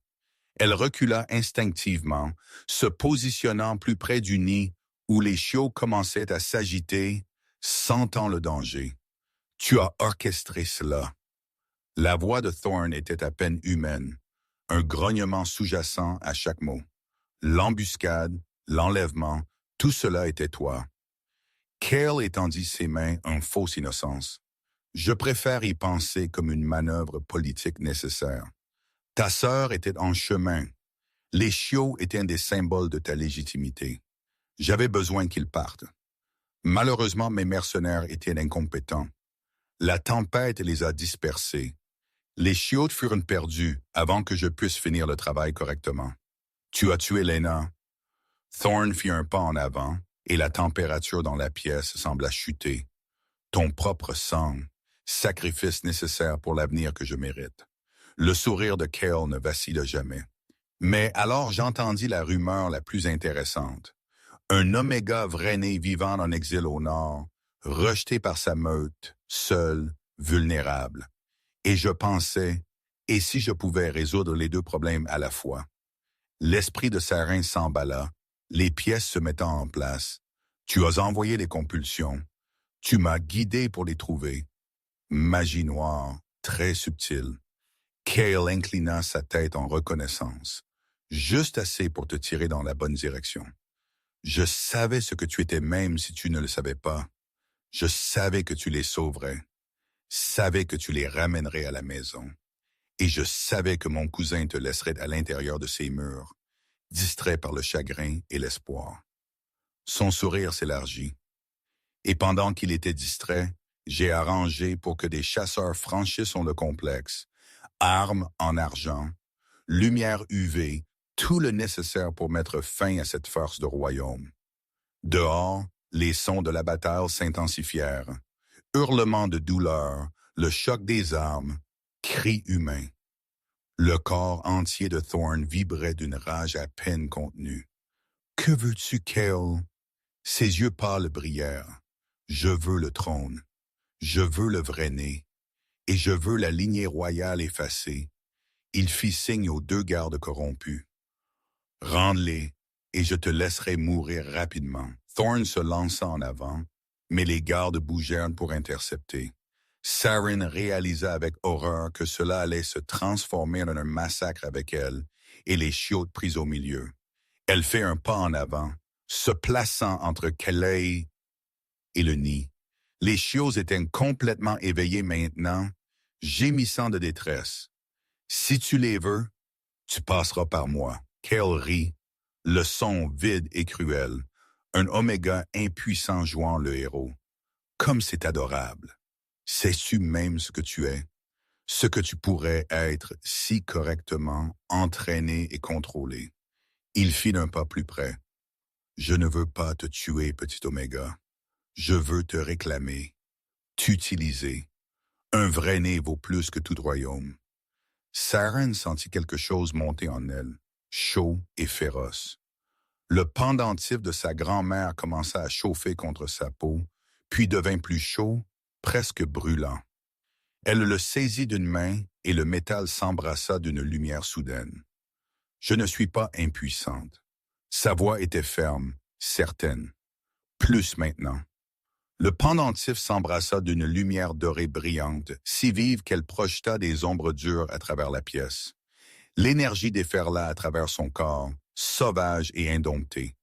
Elle recula instinctivement, se positionnant plus près du nid où les chiots commençaient à s'agiter, sentant le danger. « Tu as orchestré cela. » La voix de Thorne était à peine humaine, un grognement sous-jacent à chaque mot. L'embuscade, l'enlèvement, tout cela était toi. Cale étendit ses mains en fausse innocence. Je préfère y penser comme une manœuvre politique nécessaire. Ta sœur était en chemin. Les chiots étaient un des symboles de ta légitimité. J'avais besoin qu'ils partent. Malheureusement, mes mercenaires étaient incompétents. La tempête les a dispersés. Les chiots furent perdus avant que je puisse finir le travail correctement. Tu as tué Lena. Thorn fit un pas en avant, et la température dans la pièce sembla chuter. Ton propre sang, sacrifice nécessaire pour l'avenir que je mérite. Le sourire de Cale ne vacilla jamais. Mais alors j'entendis la rumeur la plus intéressante. Un oméga vrai-né vivant en exil au nord, rejeté par sa meute, seul, vulnérable. Et je pensais, et si je pouvais résoudre les deux problèmes à la fois? L'esprit de Sarin s'emballa, les pièces se mettant en place. Tu as envoyé les compulsions. Tu m'as guidé pour les trouver. Magie noire, très subtile. Cale inclina sa tête en reconnaissance, juste assez pour te tirer dans la bonne direction. Je savais ce que tu étais même si tu ne le savais pas. Je savais que tu les sauverais, savais que tu les ramènerais à la maison. Et je savais que mon cousin te laisserait à l'intérieur de ces murs, distrait par le chagrin et l'espoir. Son sourire s'élargit. Et pendant qu'il était distrait, j'ai arrangé pour que des chasseurs franchissent le complexe, armes en argent, lumière UV, tout le nécessaire pour mettre fin à cette farce de royaume. Dehors, les sons de la bataille s'intensifièrent. Hurlements de douleur, le choc des armes, cris humains. Le corps entier de Thorn vibrait d'une rage à peine contenue. « Que veux-tu, Cale? » Ses yeux pâles brillèrent. « Je veux le trône. Je veux le vrai-né. Et je veux la lignée royale effacée. » Il fit signe aux deux gardes corrompus. « Rends-les, et je te laisserai mourir rapidement. » Thorn se lança en avant, mais les gardes bougèrent pour intercepter. Sarin réalisa avec horreur que cela allait se transformer en un massacre avec elle et les chiots pris au milieu. Elle fait un pas en avant, se plaçant entre Calais et le nid. Les chiots étaient complètement éveillés maintenant, gémissant de détresse. « Si tu les veux, tu passeras par moi. » Cale rit, le son vide et cruel, un oméga impuissant jouant le héros. Comme c'est adorable. Sais-tu même ce que tu es? Ce que tu pourrais être si correctement entraîné et contrôlé. Il fit un pas plus près. Je ne veux pas te tuer, petit oméga. Je veux te réclamer, t'utiliser. Un vrai-né vaut plus que tout royaume. Sarin sentit quelque chose monter en elle, chaud et féroce. Le pendentif de sa grand-mère commença à chauffer contre sa peau, puis devint plus chaud, presque brûlant. Elle le saisit d'une main et le métal s'embrassa d'une lumière soudaine. Je ne suis pas impuissante. Sa voix était ferme, certaine. Plus maintenant. Le pendentif s'embrassa d'une lumière dorée brillante, si vive qu'elle projeta des ombres dures à travers la pièce. L'énergie déferla à travers son corps, sauvage et indomptée.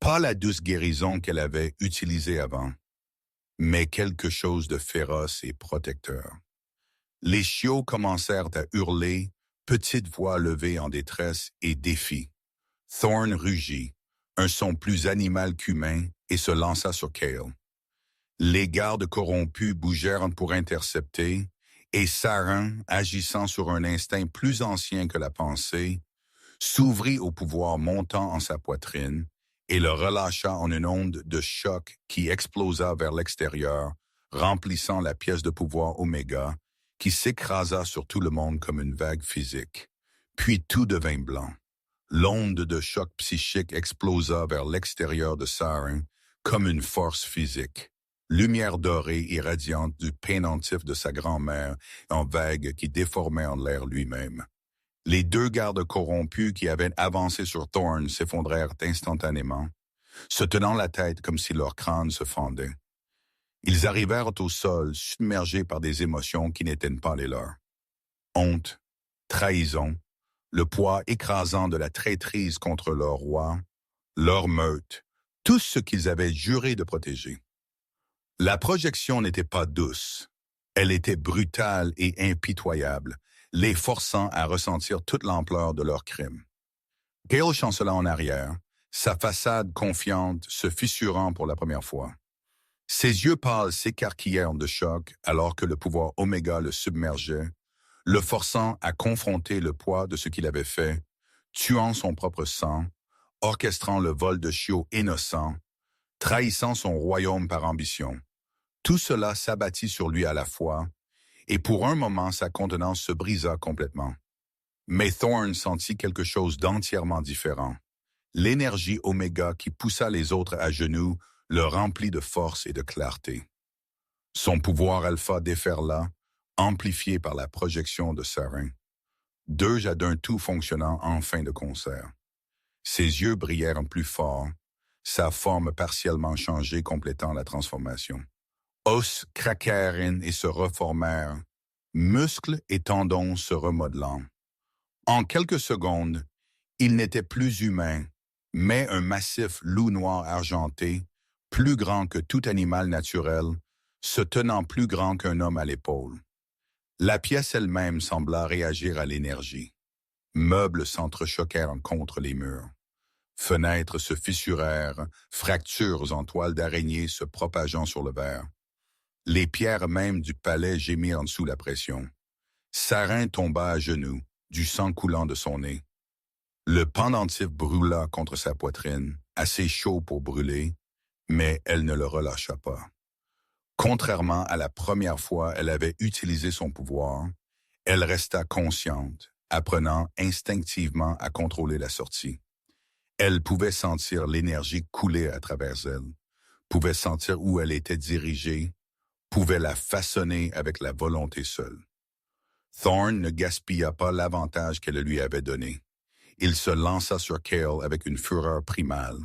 Pas la douce guérison qu'elle avait utilisée avant, mais quelque chose de féroce et protecteur. Les chiots commencèrent à hurler, petite voix levée en détresse et défi. Thorn rugit, un son plus animal qu'humain, et se lança sur Cale. Les gardes corrompus bougèrent pour intercepter, et Sarin, agissant sur un instinct plus ancien que la pensée, s'ouvrit au pouvoir montant en sa poitrine et le relâcha en une onde de choc qui explosa vers l'extérieur, remplissant la pièce de pouvoir Oméga, qui s'écrasa sur tout le monde comme une vague physique. Puis tout devint blanc. L'onde de choc psychique explosa vers l'extérieur de Sarin comme une force physique. Lumière dorée et radiante du pendentif de sa grand-mère en vagues qui déformaient en l'air lui-même. Les deux gardes corrompus qui avaient avancé sur Thorn s'effondrèrent instantanément, se tenant la tête comme si leur crâne se fendait. Ils arrivèrent au sol, submergés par des émotions qui n'étaient pas les leurs. Honte, trahison, le poids écrasant de la traîtrise contre leur roi, leur meute, tout ce qu'ils avaient juré de protéger. La projection n'était pas douce. Elle était brutale et impitoyable, les forçant à ressentir toute l'ampleur de leur crime. Cale chancela en arrière, sa façade confiante se fissurant pour la première fois. Ses yeux pâles s'écarquillèrent de choc alors que le pouvoir Oméga le submergeait, le forçant à confronter le poids de ce qu'il avait fait, tuant son propre sang, orchestrant le vol de chiots innocents, trahissant son royaume par ambition. Tout cela s'abattit sur lui à la fois, et pour un moment sa contenance se brisa complètement. Mais Thorn sentit quelque chose d'entièrement différent. L'énergie oméga qui poussa les autres à genoux le remplit de force et de clarté. Son pouvoir alpha déferla, amplifié par la projection de Sarin. Deux jets d'un tout fonctionnant en fin de concert. Ses yeux brillèrent plus fort, sa forme partiellement changée complétant la transformation. Os craquèrent et se reformèrent, muscles et tendons se remodelant. En quelques secondes, il n'était plus humain, mais un massif loup noir argenté, plus grand que tout animal naturel, se tenant plus grand qu'un homme à l'épaule. La pièce elle-même sembla réagir à l'énergie. Meubles s'entrechoquèrent contre les murs. Fenêtres se fissurèrent, fractures en toile d'araignée se propageant sur le verre. Les pierres mêmes du palais gémirent sous la pression. Sarin tomba à genoux, du sang coulant de son nez. Le pendentif brûla contre sa poitrine, assez chaud pour brûler, mais elle ne le relâcha pas. Contrairement à la première fois elle avait utilisé son pouvoir, elle resta consciente, apprenant instinctivement à contrôler la sortie. Elle pouvait sentir l'énergie couler à travers elle, pouvait sentir où elle était dirigée, pouvait la façonner avec la volonté seule. Thorn ne gaspilla pas l'avantage qu'elle lui avait donné. Il se lança sur Cale avec une fureur primale.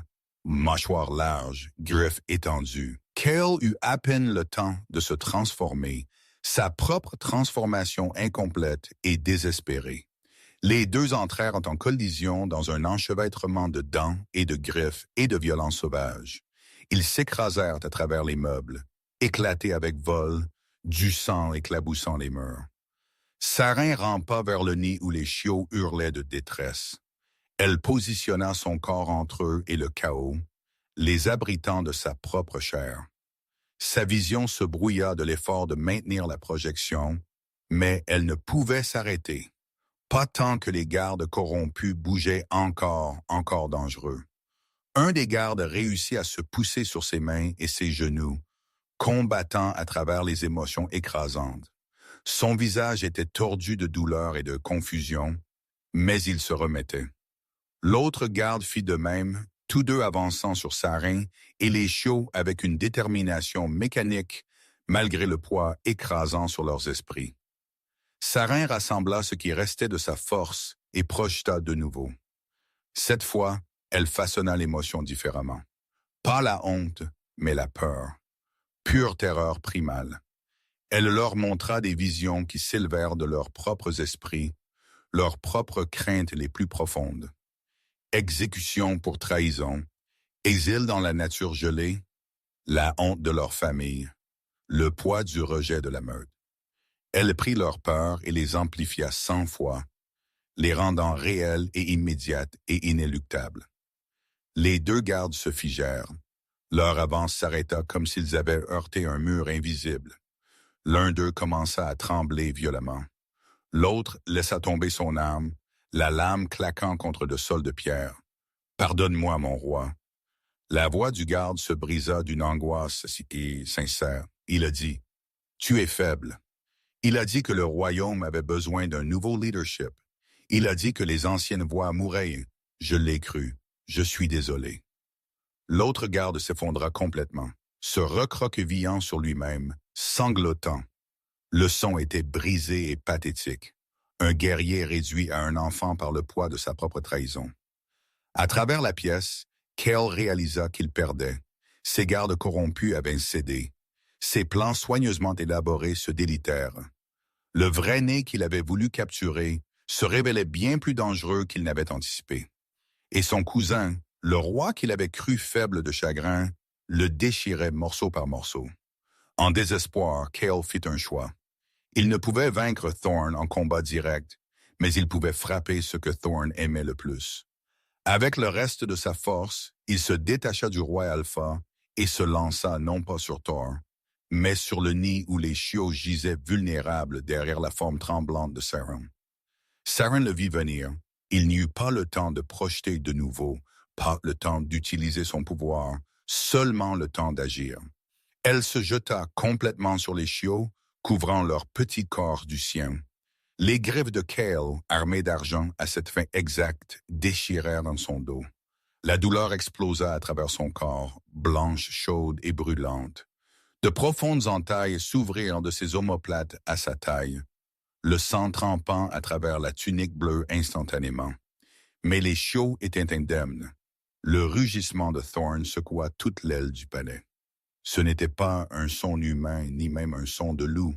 Mâchoire large, griffes étendues. Cale eut à peine le temps de se transformer, sa propre transformation incomplète et désespérée. Les deux entrèrent en collision dans un enchevêtrement de dents et de griffes et de violence sauvage. Ils s'écrasèrent à travers les meubles, éclatés avec vol, du sang éclaboussant les murs. Sarin rampa vers le nid où les chiots hurlaient de détresse. Elle positionna son corps entre eux et le chaos, les abritant de sa propre chair. Sa vision se brouilla de l'effort de maintenir la projection, mais elle ne pouvait s'arrêter. Pas tant que les gardes corrompus bougeaient encore dangereux. Un des gardes réussit à se pousser sur ses mains et ses genoux, combattant à travers les émotions écrasantes. Son visage était tordu de douleur et de confusion, mais il se remettait. L'autre garde fit de même, tous deux avançant sur Sarin et les chiots avec une détermination mécanique, malgré le poids écrasant sur leurs esprits. Sarin rassembla ce qui restait de sa force et projeta de nouveau. Cette fois, elle façonna l'émotion différemment. Pas la honte, mais la peur. Pure terreur primale. Elle leur montra des visions qui s'élevèrent de leurs propres esprits, leurs propres craintes les plus profondes. Exécution pour trahison, exil dans la nature gelée, la honte de leur famille, le poids du rejet de la meute. Elle prit leur peur et les amplifia 100 fois, les rendant réelles et immédiates et inéluctables. Les deux gardes se figèrent. Leur avance s'arrêta comme s'ils avaient heurté un mur invisible. L'un d'eux commença à trembler violemment. L'autre laissa tomber son arme, la lame claquant contre le sol de pierre. « Pardonne-moi, mon roi. » La voix du garde se brisa d'une angoisse sincère. Il a dit, « Tu es faible. » Il a dit que le royaume avait besoin d'un nouveau leadership. Il a dit que les anciennes voix mouraient. Je l'ai cru. Je suis désolé. L'autre garde s'effondra complètement, se recroquevillant sur lui-même, sanglotant. Le son était brisé et pathétique. Un guerrier réduit à un enfant par le poids de sa propre trahison. À travers la pièce, Cale réalisa qu'il perdait. Ses gardes corrompus avaient cédé. Ses plans soigneusement élaborés se délitèrent. Le vrai nez qu'il avait voulu capturer se révélait bien plus dangereux qu'il n'avait anticipé. Et son cousin, le roi qu'il avait cru faible de chagrin, le déchirait morceau par morceau. En désespoir, Cale fit un choix. Il ne pouvait vaincre Thorn en combat direct, mais il pouvait frapper ce que Thorn aimait le plus. Avec le reste de sa force, il se détacha du roi Alpha et se lança non pas sur Thor, mais sur le nid où les chiots gisaient vulnérables derrière la forme tremblante de Saren. Saren le vit venir. Il n'y eut pas le temps de projeter de nouveau, pas le temps d'utiliser son pouvoir, seulement le temps d'agir. Elle se jeta complètement sur les chiots, couvrant leur petit corps du sien. Les griffes de Kale, armées d'argent à cette fin exacte, déchirèrent dans son dos. La douleur explosa à travers son corps, blanche, chaude et brûlante. De profondes entailles s'ouvrirent de ses omoplates à sa taille, le sang trempant à travers la tunique bleue instantanément. Mais les chiots étaient indemnes. Le rugissement de Thorn secoua toute l'aile du palais. Ce n'était pas un son humain, ni même un son de loup,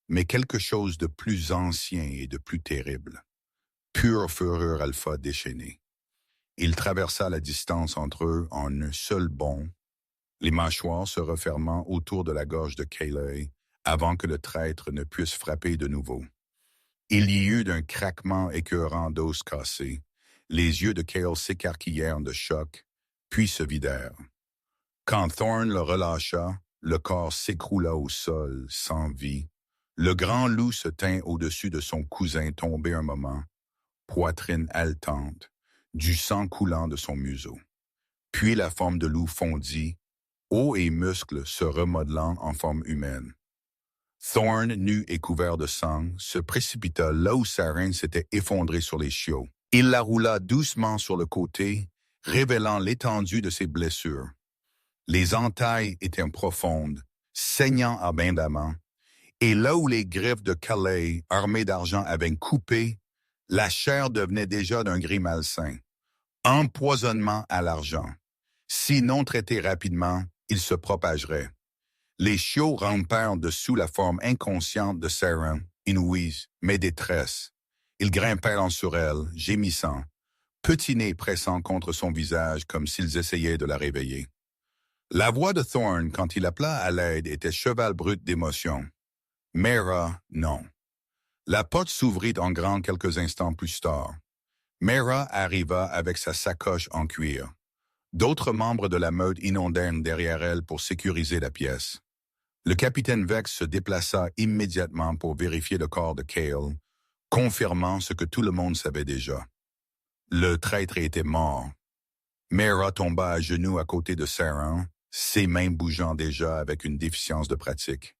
mais quelque chose de plus ancien et de plus terrible. Pure fureur alpha déchaînée. Il traversa la distance entre eux en un seul bond, les mâchoires se refermant autour de la gorge de Kayleigh avant que le traître ne puisse frapper de nouveau. Il y eut d'un craquement écœurant d'os cassés. Les yeux de Kale s'écarquillèrent de choc, puis se vidèrent. Quand Thorn le relâcha, le corps s'écroula au sol, sans vie. Le grand loup se tint au-dessus de son cousin tombé un moment, poitrine haletante, du sang coulant de son museau. Puis la forme de loup fondit, os et muscles se remodelant en forme humaine. Thorn, nu et couvert de sang, se précipita là où Saren s'était effondré sur les chiots. Il la roula doucement sur le côté, révélant l'étendue de ses blessures. Les entailles étaient profondes, saignant abondamment, et là où les griffes de Kayleigh, armées d'argent, avaient coupé, la chair devenait déjà d'un gris malsain. Empoisonnement à l'argent. Si non traité rapidement, il se propagerait. Les chiots rampèrent dessous la forme inconsciente de Saren, inouïe, mais détresse. Ils grimpèrent sur elle, gémissant, petits nez pressant contre son visage comme s'ils essayaient de la réveiller. La voix de Thorn, quand il appela à l'aide, était cheval brut d'émotion. Mera, non. La porte s'ouvrit en grand quelques instants plus tard. Mera arriva avec sa sacoche en cuir. D'autres membres de la meute inondèrent derrière elle pour sécuriser la pièce. Le capitaine Vex se déplaça immédiatement pour vérifier le corps de Kale, confirmant ce que tout le monde savait déjà. Le traître était mort. Mera tomba à genoux à côté de Saren, ses mains bougeant déjà avec une déficience de pratique.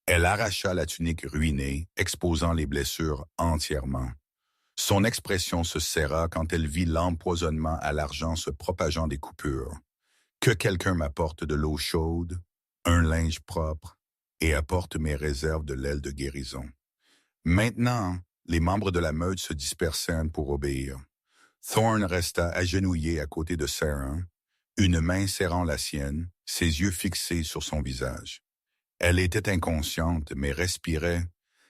Elle arracha la tunique ruinée, exposant les blessures entièrement. Son expression se serra quand elle vit l'empoisonnement à l'argent se propageant des coupures. Que quelqu'un m'apporte de l'eau chaude, un linge propre, et apporte mes réserves de l'aile de guérison. Maintenant, les membres de la meute se dispersèrent pour obéir. Thorn resta agenouillé à côté de Saren, une main serrant la sienne, ses yeux fixés sur son visage. Elle était inconsciente, mais respirait,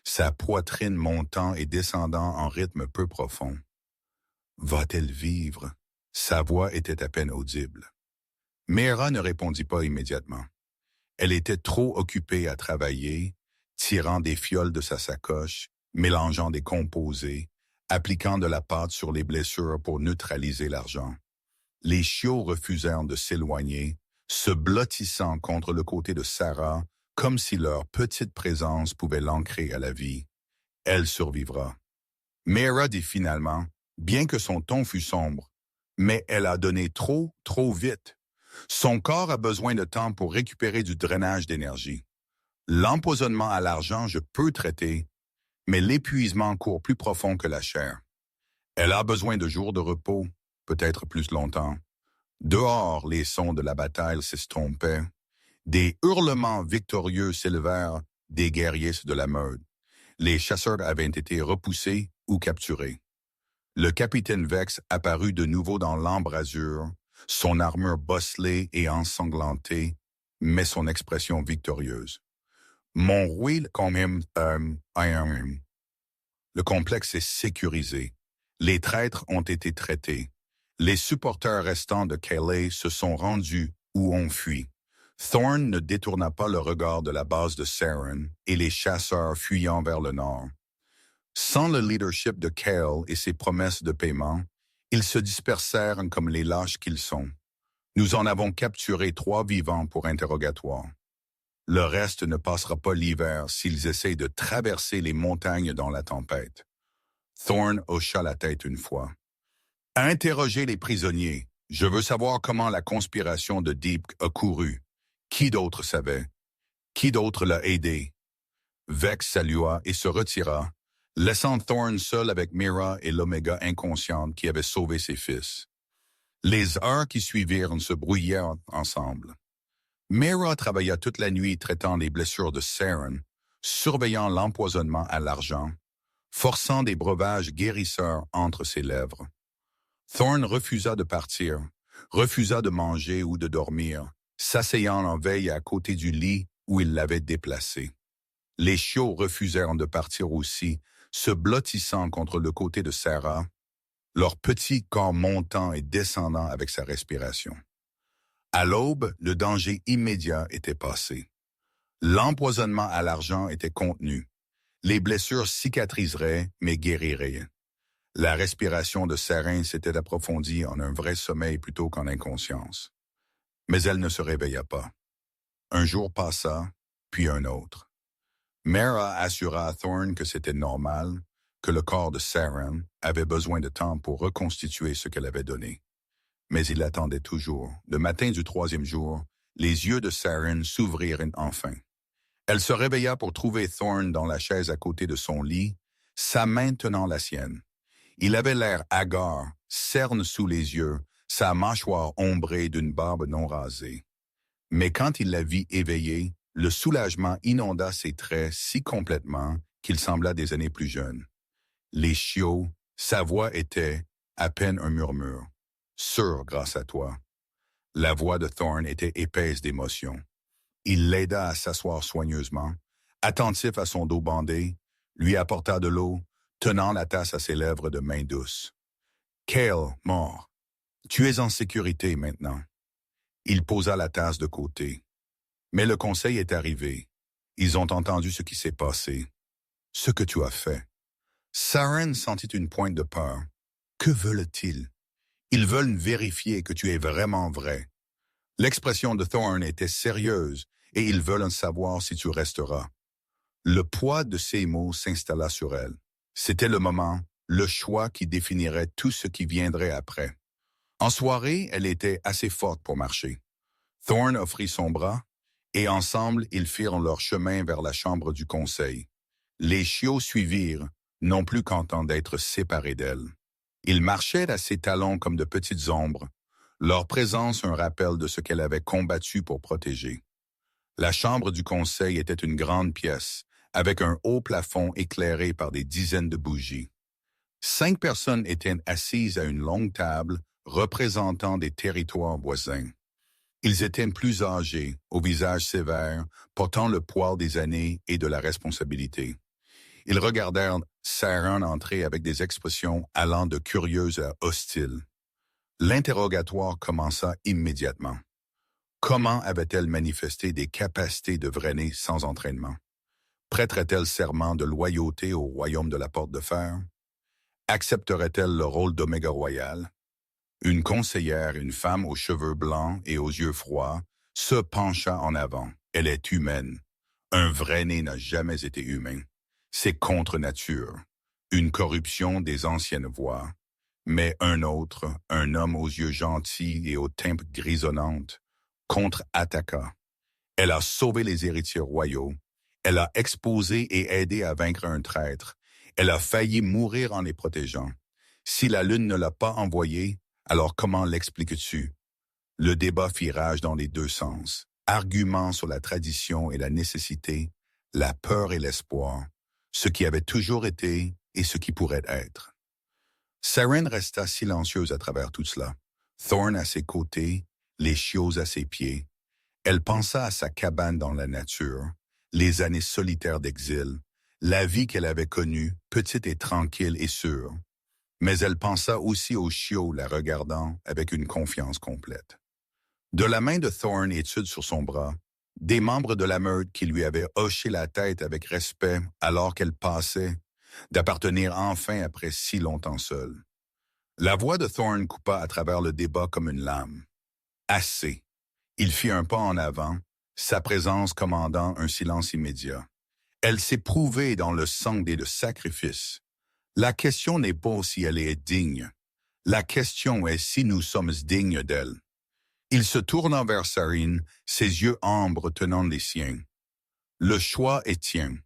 sa poitrine montant et descendant en rythme peu profond. Va-t-elle vivre? Sa voix était à peine audible. Mera ne répondit pas immédiatement. Elle était trop occupée à travailler, tirant des fioles de sa sacoche, mélangeant des composés, appliquant de la pâte sur les blessures pour neutraliser l'argent. Les chiots refusèrent de s'éloigner, se blottissant contre le côté de Sarah, comme si leur petite présence pouvait l'ancrer à la vie. Elle survivra. Mera dit finalement, bien que son ton fût sombre, mais elle a donné trop vite. Son corps a besoin de temps pour récupérer du drainage d'énergie. L'empoisonnement à l'argent, je peux traiter, mais l'épuisement court plus profond que la chair. Elle a besoin de jours de repos, peut-être plus longtemps. Dehors, les sons de la bataille s'estompaient. Des hurlements victorieux s'élevèrent des guerriers de la meute. Les chasseurs avaient été repoussés ou capturés. Le capitaine Vex apparut de nouveau dans l'embrasure, son armure bosselée et ensanglantée, mais son expression victorieuse. Mon roi, le complexe est sécurisé. Les traîtres ont été traités. Les supporters restants de Kayleigh se sont rendus ou ont fui. Thorn ne détourna pas le regard de la base de Saren et les chasseurs fuyant vers le nord. Sans le leadership de Kale et ses promesses de paiement, ils se dispersèrent comme les lâches qu'ils sont. Nous en avons capturé 3 vivants pour interrogatoire. Le reste ne passera pas l'hiver s'ils essayent de traverser les montagnes dans la tempête. Thorn hocha la tête une fois. Interrogez les prisonniers. Je veux savoir comment la conspiration de Deep a couru. Qui d'autre savait? Qui d'autre l'a aidé? Vex salua et se retira, laissant Thorn seul avec Mira et l'Oméga inconsciente qui avait sauvé ses fils. Les heures qui suivirent se brouillèrent ensemble. Mira travailla toute la nuit traitant les blessures de Saren, surveillant l'empoisonnement à l'argent, forçant des breuvages guérisseurs entre ses lèvres. Thorn refusa de partir, refusa de manger ou de dormir, s'asseyant en veille à côté du lit où il l'avait déplacé. Les chiots refusèrent de partir aussi, se blottissant contre le côté de Sarah, leur petit corps montant et descendant avec sa respiration. À l'aube, le danger immédiat était passé. L'empoisonnement à l'argent était contenu. Les blessures cicatriseraient, mais guériraient. La respiration de Sarin s'était approfondie en un vrai sommeil plutôt qu'en inconscience. Mais elle ne se réveilla pas. Un jour passa, puis un autre. Mara assura à Thorn que c'était normal, que le corps de Saran avait besoin de temps pour reconstituer ce qu'elle avait donné. Mais il attendait toujours. Le matin du 3e jour, les yeux de Saran s'ouvrirent enfin. Elle se réveilla pour trouver Thorn dans la chaise à côté de son lit, sa main tenant la sienne. Il avait l'air hagard, cerne sous les yeux, sa mâchoire ombrée d'une barbe non rasée. Mais quand il la vit éveillée, le soulagement inonda ses traits si complètement qu'il sembla des années plus jeune. Les chiots, sa voix était à peine un murmure. « Sûr grâce à toi. » La voix de Thorn était épaisse d'émotion. Il l'aida à s'asseoir soigneusement, attentif à son dos bandé, lui apporta de l'eau, tenant la tasse à ses lèvres de main douce. « Cale, mort. Tu es en sécurité maintenant. » Il posa la tasse de côté. Mais le conseil est arrivé. Ils ont entendu ce qui s'est passé. Ce que tu as fait. Saren sentit une pointe de peur. Que veulent-ils? Ils veulent vérifier que tu es vraiment vrai. L'expression de Thorn était sérieuse et ils veulent savoir si tu resteras. Le poids de ces mots s'installa sur elle. C'était le moment, le choix qui définirait tout ce qui viendrait après. En soirée, elle était assez forte pour marcher. Thorn offrit son bras, et ensemble, ils firent leur chemin vers la chambre du conseil. Les chiots suivirent, non plus contents d'être séparés d'elle. Ils marchaient à ses talons comme de petites ombres, leur présence un rappel de ce qu'elle avait combattu pour protéger. La chambre du conseil était une grande pièce, avec un haut plafond éclairé par des dizaines de bougies. 5 personnes étaient assises à une longue table représentant des territoires voisins. Ils étaient plus âgés, au visage sévère, portant le poids des années et de la responsabilité. Ils regardèrent Saran entrer avec des expressions allant de curieuses à hostiles. L'interrogatoire commença immédiatement. Comment avait-elle manifesté des capacités de Vraine sans entraînement? Prêterait-elle serment de loyauté au royaume de la Porte de Fer? Accepterait-elle le rôle d'Oméga Royal? Une conseillère, une femme aux cheveux blancs et aux yeux froids, se pencha en avant. Elle est humaine. Un Vraine n'a jamais été humain. C'est contre nature. Une corruption des anciennes voies. Mais un autre, un homme aux yeux gentils et aux tempes grisonnantes, contre-attaqua. Elle a sauvé les héritiers royaux. Elle a exposé et aidé à vaincre un traître. Elle a failli mourir en les protégeant. Si la lune ne l'a pas envoyée, alors comment l'expliques-tu? Le débat fit rage dans les deux sens. Arguments sur la tradition et la nécessité, la peur et l'espoir, ce qui avait toujours été et ce qui pourrait être. Saren resta silencieuse à travers tout cela. Thorn à ses côtés, les chiots à ses pieds. Elle pensa à sa cabane dans la nature, les années solitaires d'exil, la vie qu'elle avait connue, petite et tranquille et sûre. Mais elle pensa aussi aux chiots la regardant avec une confiance complète. De la main de Thorn étude sur son bras, des membres de la meute qui lui avaient hoché la tête avec respect alors qu'elle passait, d'appartenir enfin après si longtemps seule. La voix de Thorn coupa à travers le débat comme une lame. Assez. Il fit un pas en avant, sa présence commandant un silence immédiat. Elle s'est prouvée dans le sang des sacrifices. La question n'est pas si elle est digne. La question est si nous sommes dignes d'elle. Il se tourna vers Sarine, ses yeux ambres tenant les siens. Le choix est tien.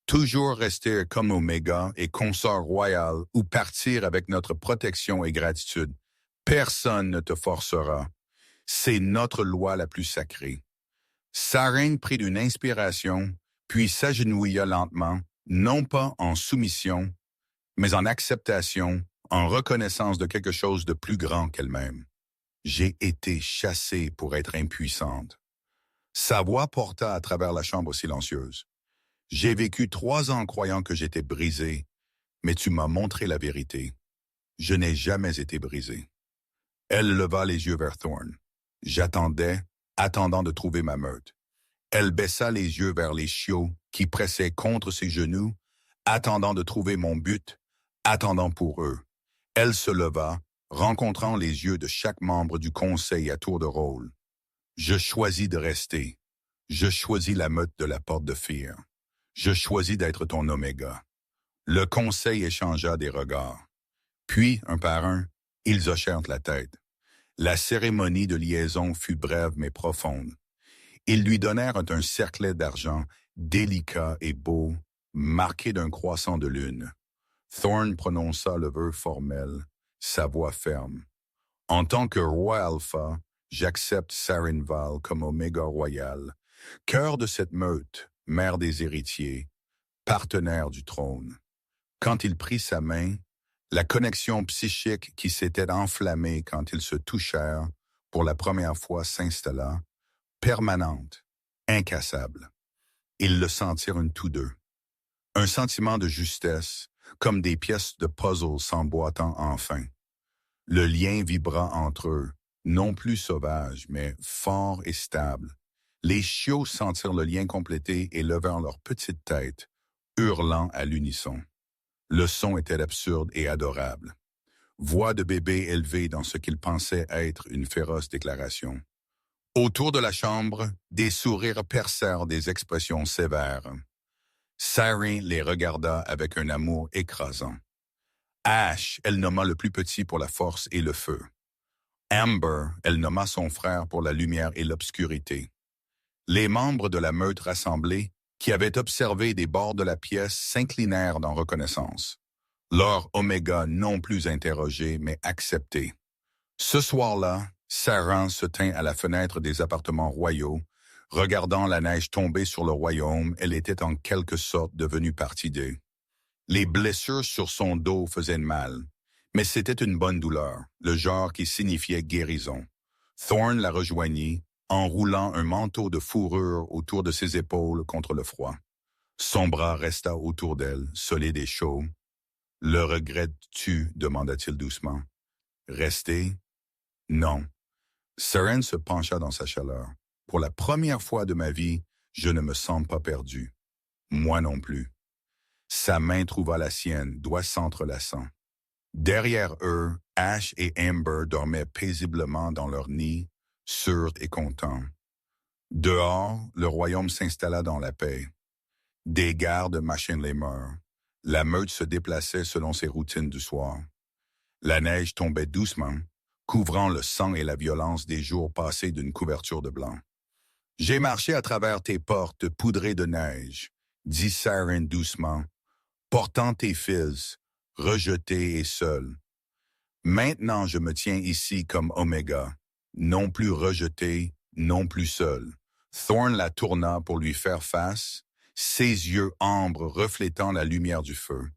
Toujours rester comme Oméga et consort royal ou partir avec notre protection et gratitude. Personne ne te forcera. C'est notre loi la plus sacrée. Sarine prit une inspiration, puis s'agenouilla lentement, non pas en soumission, mais en acceptation, en reconnaissance de quelque chose de plus grand qu'elle-même. J'ai été chassée pour être impuissante. Sa voix porta à travers la chambre silencieuse. J'ai vécu 3 ans croyant que j'étais brisée, mais tu m'as montré la vérité. Je n'ai jamais été brisée. Elle leva les yeux vers Thorn. J'attendais, attendant de trouver ma meute. Elle baissa les yeux vers les chiots qui pressaient contre ses genoux, attendant de trouver mon but, attendant pour eux. Elle se leva, rencontrant les yeux de chaque membre du conseil à tour de rôle. Je choisis de rester. Je choisis la meute de la porte de Fear. Je choisis d'être ton Oméga. Le conseil échangea des regards. Puis, un par un, ils hochèrent la tête. La cérémonie de liaison fut brève mais profonde. Ils lui donnèrent un cerclet d'argent, délicat et beau, marqué d'un croissant de lune. Thorn prononça le vœu formel, sa voix ferme. En tant que roi alpha, j'accepte Sarine Vale comme Oméga royal, cœur de cette meute, mère des héritiers, partenaire du trône. Quand il prit sa main, la connexion psychique qui s'était enflammée quand ils se touchèrent pour la première fois s'installa, permanente, incassable. Ils le sentirent tous deux. Un sentiment de justesse, comme des pièces de puzzle s'emboîtant enfin. Le lien vibra entre eux, non plus sauvage, mais fort et stable. Les chiots sentirent le lien complété et levèrent leur petite tête, hurlant à l'unisson. Le son était absurde et adorable. Voix de bébé élevée dans ce qu'ils pensaient être une féroce déclaration. Autour de la chambre, des sourires percèrent des expressions sévères. Sarine les regarda avec un amour écrasant. Ash, elle nomma le plus petit pour la force et le feu. Amber, elle nomma son frère pour la lumière et l'obscurité. Les membres de la meute rassemblée, qui avaient observé des bords de la pièce, s'inclinèrent en reconnaissance. Leur Oméga non plus interrogé, mais accepté. Ce soir-là, Sarah se tint à la fenêtre des appartements royaux. Regardant la neige tomber sur le royaume, elle était en quelque sorte devenue partie d'eux. Les blessures sur son dos faisaient mal, mais c'était une bonne douleur, le genre qui signifiait guérison. Thorn la rejoignit, enroulant un manteau de fourrure autour de ses épaules contre le froid. Son bras resta autour d'elle, solide et chaud. « Le regrettes-tu » demanda-t-il doucement. « Rester? » « Non. » Sarine se pencha dans sa chaleur. « Pour la première fois de ma vie, je ne me sens pas perdu. Moi non plus. » Sa main trouva la sienne, doigts s'entrelaçant. Derrière eux, Ash et Amber dormaient paisiblement dans leur nid, sûrs et contents. Dehors, le royaume s'installa dans la paix. Des gardes machinent les mœurs. La meute se déplaçait selon ses routines du soir. La neige tombait doucement, couvrant le sang et la violence des jours passés d'une couverture de blanc. « J'ai marché à travers tes portes poudrées de neige, » dit Sarine doucement, portant tes fils, rejetés et seuls. Maintenant je me tiens ici comme Oméga, non plus rejeté, non plus seul. Thorn la tourna pour lui faire face, ses yeux ambres reflétant la lumière du feu.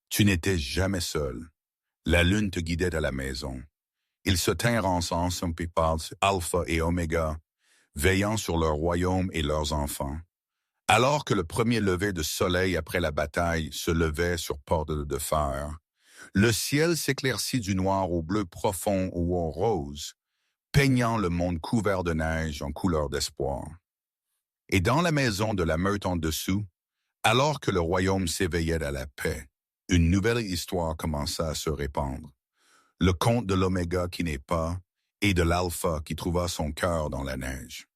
Tu n'étais jamais seul. La lune te guidait à la maison. Ils se tinrent ensemble, Alpha et Oméga, veillant sur leur royaume et leurs enfants. Alors que le premier lever de soleil après la bataille se levait sur Porte de Fer, le ciel s'éclaircit du noir au bleu profond ou au rose, peignant le monde couvert de neige en couleur d'espoir. Et dans la maison de la meute en dessous, alors que le royaume s'éveillait à la paix, une nouvelle histoire commença à se répandre. Le conte de l'Oméga qui n'est pas et de l'Alpha qui trouva son cœur dans la neige.